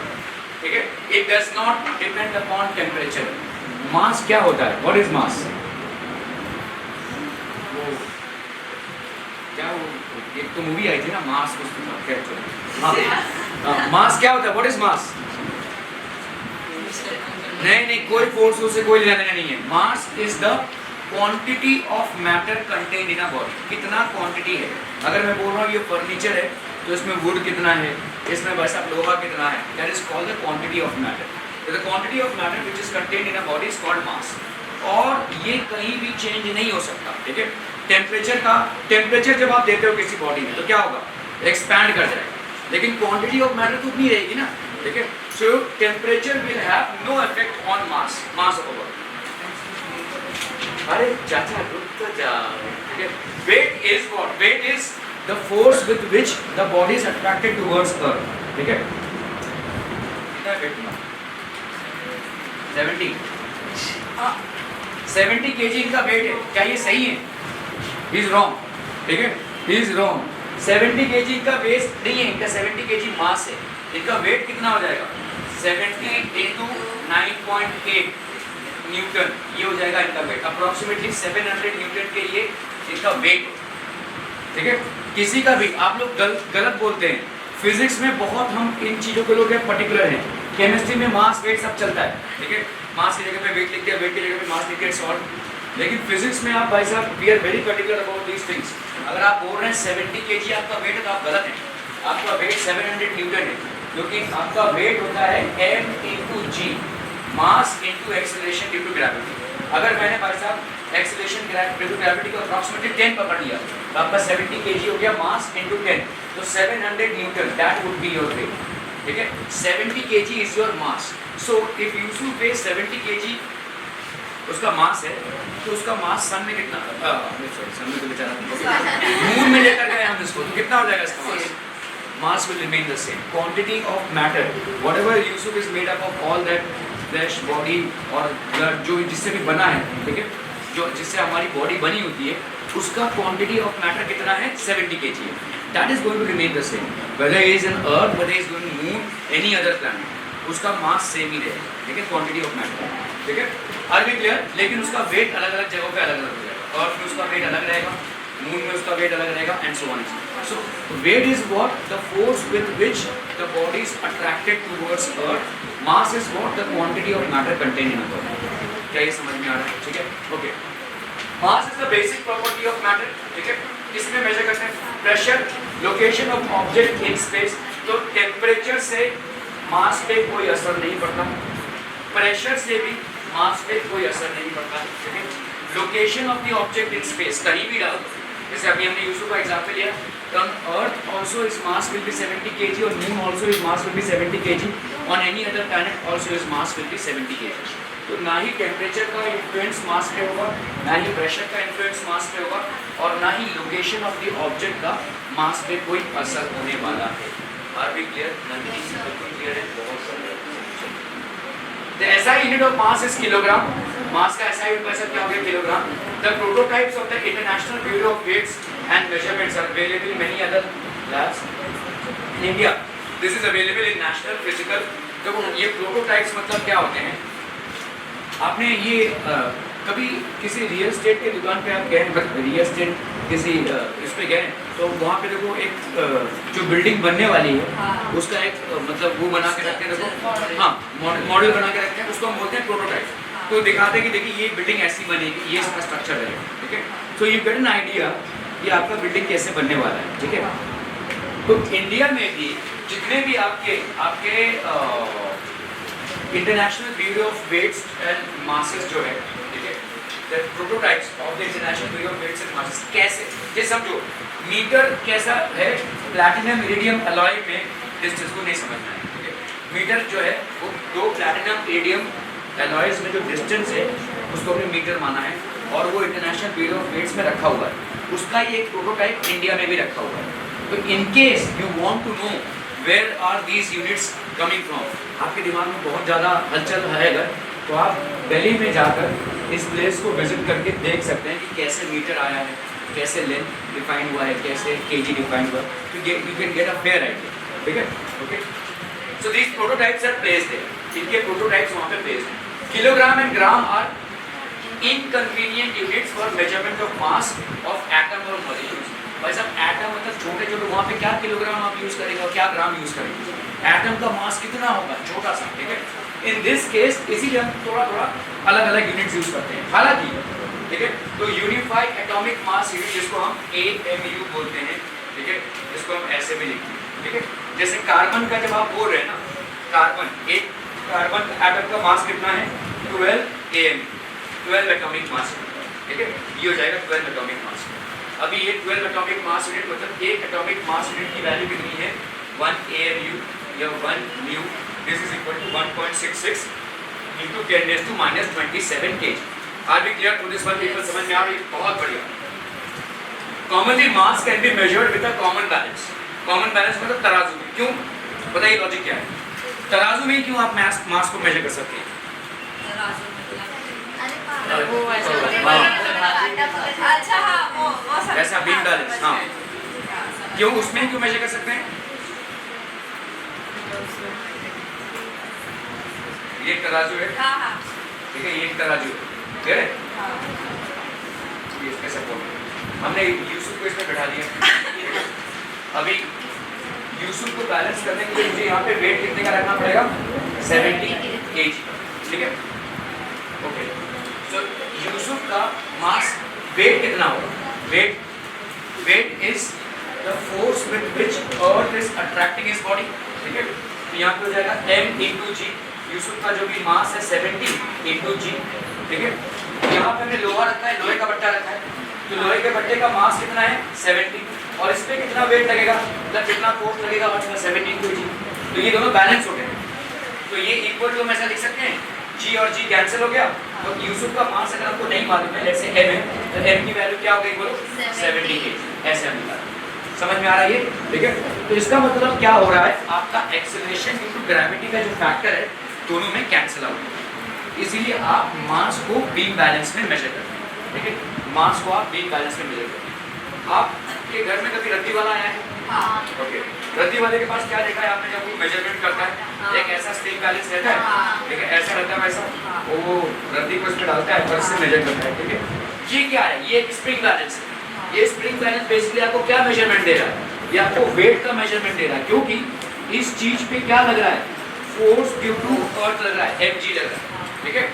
ठीक है, it does not depend upon temperature. Mass क्या होता है, व्हाट इज मास, क्या वो एक तो मूवी आई थी ना मास, मास क्या होता है, व्हाट इज मास, नहीं कोई फोर्स उससे कोई लेना देना नहीं है, मास is the quantity of matter content in a body, कितना क्वांटिटी है। अगर मैं बोल रहा हूँ ये फर्नीचर है तो इसमें वुड कितना है, इसमें बस आप लोहा कितना है, that is called the quantity of matter. The quantity of matter which is contain in a body is called मास, और ये कहीं भी चेंज नहीं हो सकता, ठीक है। टेम्परेचर जब आप देते हो किसी बॉडी में तो क्या होगा, एक्सपैंड कर जाएगा, लेकिन क्वांटिटी ऑफ मैटर तो उतनी रहेगी ना, ठीक है। So temperature will have no effect on mass of a body. अरे चाचा रुक तो जाओ, ठीक है। Weight is what, weight is the force with which the body is attracted towards earth, ठीक है। कितना वेट ना 70 kg इनका वेट है, क्या ये सही है, ही इज रॉन्ग, ठीक है, ही इज रॉन्ग। 70 kg इनका वेट नहीं है, इनका 70 kg मास है, इनका वेट कितना हो जाएगा 70 into 9.8 न्यूटन, ये हो जाएगा इनका वेट, अप्रोक्सीमेटली 700 न्यूटन के ये इनका वेट, ठीक है। किसी का भी आप लोग गलत बोलते हैं, फिजिक्स में बहुत हम इन चीज़ों के लोग पर्टिकुलर हैं, केमिस्ट्री में मास वेट सब चलता है, ठीक है, मास की जगह पे वेट लिख दिया, वेट की जगह पे मास लिख दिया, सॉल्व। लेकिन फिजिक्स में आप भाई साहब we are very particular about these things. अगर आप बोल रहे हैं 70 kg आपका वेट है तो आप गलत हैं, आपका वेट 700 न्यूटन है, क्योंकि आपका वेट होता है m into g, mass into acceleration due to gravity. अगर मैंने भाई साहब एक्सेलरेशन ड्यू टू ग्रेविटी को अप्रॉक्सीमेटली 10 पकड़ लिया तो आपका 70 kg हो गया, मास इंटू 10, तो 700 newton that would be your weight. ठीक है, 70 kg is your mass. So if Yusuf weighs 70 kg उसका मास है, तो उसका मास सन में कितना, सन में तो बेचारा मून में लेकर गए हम इसको, तो कितना हो जाएगा इसका मास? Mass will remain the same. Quantity of matter, whatever Yusuf is made up of, all that flesh, body और blood जो जिससे भी बना है, ठीक है, जो जिससे हमारी बॉडी बनी होती है, उसका quantity of matter कितना है? 70 kg है. That is going to remain the same. Whether he is on Earth, whether he is going to Moon, any other planet, उसका मास सेम ही रहेगा, ठीक है, क्वांटिटी ऑफ मैटर, ठीक है, आर बी क्लियर? लेकिन उसका वेट अलग अलग जगहों पे अलग अलग हो जाएगा। अर्थ में उसका वेट अलग रहेगा, मून में उसका वेट अलग रहेगा, and so on. So weight is what the force with which the body is attracted towards earth, mass is what the quantity of matter content in a body. क्या ये समझ में आ रहा है? ठीक है, okay. Mass is the basic property of matter, ठीक है। इसमें मेजर करते हैं pressure, location of object in space. तो टेम्परेचर से मास पे कोई असर नहीं पड़ता, प्रेशर से भी मास पे कोई असर नहीं पड़ता, ठीक है। Location of the object in space, कहीं भी डालो, जैसे अभी हमने यूसुफ का एग्जांपल लिया, on earth also his mass will be 70 kg, on moon also his mass will be 70 kg, on any other planet also his mass will be 70 kg। तो ना ही टेम्परेचर का इन्फ्लुएंस मास पे होगा, ना ही प्रेशर का इन्फ्लुएंस मास पे होगा, और ना ही लोकेशन ऑफ द ऑब्जेक्ट का मास पे कोई असर होने वाला है। Are we clear? बिल्कुल क्लियर है, बहुत सरल। The SI unit of mass is kilogram. मास का SI यूनिट पैसा क्या हो गया? Kilogram. The prototypes of the International Bureau of Weights and Measurements are available in many other labs. In India, this is available in National Physical। तो ये prototypes मतलब क्या होते हैं? आपने ये कभी किसी रियल एस्टेट की दुकान पे आप गए, रियल एस्टेट किसी इस पे गए, तो वहाँ पे देखो एक जो बिल्डिंग बनने वाली है, हाँ। उसका एक मतलब वो बना के रखते हैं, देखो, हाँ, मॉडल बना के रखते हैं, उसको हम बोलते हैं प्रोटोटाइप। तो दिखाते हैं कि देखिए ये बिल्डिंग ऐसी बनेगी, ये इसका स्ट्रक्चर रहेगा, ठीक है। तो यू गेट एन आइडिया कि आपका बिल्डिंग कैसे बनने वाला है, ठीक है। तो इंडिया में भी जितने भी आपके international bureau of weights and masses जो है, ठीक है, the prototypes of the international bureau of weights and masses, कैसे, ये समझो मीटर कैसा है, प्लैटिनम इरिडियम अलॉय में डिस्टेंस को नहीं समझना है, ठीक है। मीटर जो है वो दो प्लैटिनम इरिडियम अलॉयज में जो डिस्टेंस है उसको हमने मीटर माना है, और वो इंटरनेशनल ब्यूरो ऑफ वेट्स में रखा हुआ है, उसका ये एक प्रोटोटाइप इंडिया में भी रखा हुआ है। तो in case you want to know where are these units coming from, आपके दिमाग में बहुत ज़्यादा हलचल है अगर, तो आप दिल्ली में जाकर इस प्लेस को विजिट करके देख सकते हैं कि कैसे मीटर आया है, कैसे लेंथ डिफाइन हुआ है, कैसे केजी डिफाइन हुआ है, तो you can get a fair idea, ठीक है, okay. So these prototypes are placed there, इनके प्रोटोटाइप्स वहाँ पे प्लेस्ड हैं। Kilogram and gram are inconvenient units for measurement of mass of atom और मॉलिक्यूल्स। भाई साहब एटम मतलब छोटे छोटे, वहाँ पे क्या किलोग्राम आप यूज़ करेंगे और क्या ग्राम यूज़ करेंगे, एटम का मास कितना होगा, छोटा सा, ठीक है। इन दिस केस इसीलिए हम थोड़ा थोड़ा अलग अलग यूनिट्स यूज़ करते हैं, हालांकि, ठीक है। तो यूनिफाइड एटॉमिक मास यूनिट जिसको हम AMU बोलते हैं, ठीक है, जिसको हम ऐसे भी लिखते हैं, ठीक है। जैसे कार्बन का जब आप बोल रहे हैं ना, एक कार्बन एटम का मास कितना है, 12 AMU, 12 एटॉमिक मास, ठीक है, ये हो जाएगा 12 एटॉमिक मास। अभी ये 12 एटॉमिक मास यूनिट मतलब एक एटॉमिक मास यूनिट की वैल्यू कितनी है, 1 AMU या 1 mu, this is equal to 1.66 into 10⁻⁻27 kg। Are be clear to this one? People समझ में आ रही है? बहुत बढ़िया। Commonly mass can be measured with a common balance. Common balance मतलब तराजू में। क्यों? बताइए लॉजिक क्या है? तराजू में क्यों आप मास को मेजर कर सकते हैं? अच्छा हाँ, वो सब ऐसा बीम बैलेंस, हाँ, क्यों उसमें क्यों मेजर कर सकते हैं? ये तराजू है, हाँ हाँ ठीक है, ये तराजू है, ठीक है, हाँ। ये इसके सपोर्ट हमने यूसुफ को इसमें बैठा दिया। अभी यूसुफ को बैलेंस करने के लिए मुझे यहाँ पे वेट कितने का रखना पड़ेगा? 70 kg, ठीक है, ओके। सो यूसुफ का मास वेट कितना होगा? Weight is the force with which earth is attracting his body, ठीक है। तो यहाँ पे हो जाएगा m into g। यूसुफ का जो भी मास है 70 into g, ठीक है। यहाँ पे हमने लोहा रखा है, लोहे का बट्टा रखा है, तो लोहे के बट्टे का मास कितना है? 70, और इस पे कितना वेट लगेगा, मतलब कितना फोर्स लगेगा? 17 kg। तो ये दोनों बैलेंस हो गए। तो ये इक्वल टू हम ऐसा लिख सकते हैं, G और G कैंसिल हो गया। तो यूसुफ का मास अगर आपको नहीं मालूम है, लेट्स से M है, तो M की वैल्यू क्या हो गई बोलो? 70 kg। ऐसे हम निकालें। समझ में आ रहा है ये? ठीक है। तो इसका मतलब क्या हो रहा है, आपका एक्सेलरेशन ड्यू टू ग्रेविटी का जो फैक्टर है दोनों में कैंसिल आउट है। इसीलिए आप मास को बीम बैलेंस में मेजर करते हैं। ठीक है, मास को आप बीम बैलेंस में मेजर करते हैं। आपके घर में कभी रद्दी वाला आया है? ओके, रद्दी वाले के पास क्या देखा है आपने जब वो मेजरमेंट करता है? एक ऐसा स्प्रिंग बैलेंस रहता है, ठीक है, ऐसा रहता है वैसा, वो रद्दी को इसमें डालता है, बस से मेजर करता है। ठीक है, ये क्या है? ये एक स्प्रिंग बैलेंस है। ये स्प्रिंग बैलेंस बेसिकली आपको क्या मेजरमेंट दे रहा है? ये आपको वेट का मेजरमेंट दे रहा है, क्योंकि इस चीज पे क्या लग रहा है? फोर्स ड्यू टू अर्थ लग रहा है, mg लग रहा है। ठीक है,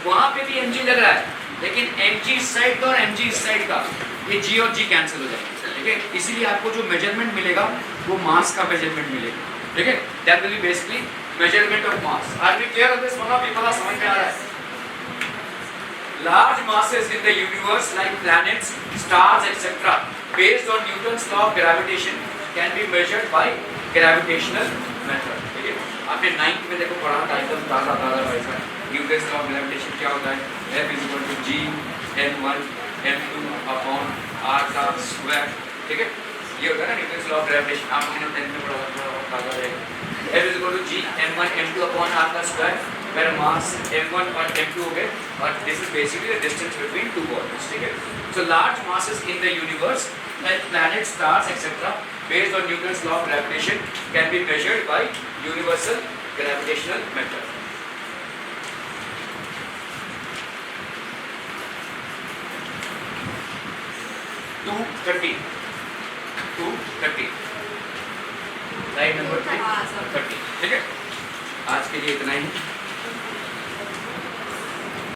वहां पे भी mg लग रहा है, लेकिन mg इस साइड का और mg इस साइड का, ये g और g कैंसिल हो जाएंगे। ठीक है, इसीलिए आपको जो मेजरमेंट मिलेगा वो मास का मेजरमेंट मिलेगा। ठीक है, that will be basically measurement of mass. Are we clear on this? मतलब पीपल समझ में आ रहा है? Large masses in the universe like planets, stars, etc., based on Newton's law of gravitation, can be measured by gravitational method. ठीक है, आपने 9th में देखो पढ़ा था एकदम ताज़ा वैसा, Newton's law of gravitation क्या होता है? F is equal to G m1 m2 upon r का स्क्वायर। ठीक है, ये होता है ना Newton's law of gravitation, आपने 10th में पढ़ा था, थोड़ा ताज़ा रहेगा। F is equal to G m1 m2 upon r का स्क्वायर, where mass m1 और m2 हो गए, और this is basically the distance between two bodies. ठीक है, so large masses in the universe like planets, stars, etc., based on Newton's law of gravitation, can be measured by universal gravitational method. Slide number 30। ठीक है, आज के लिए इतना ही।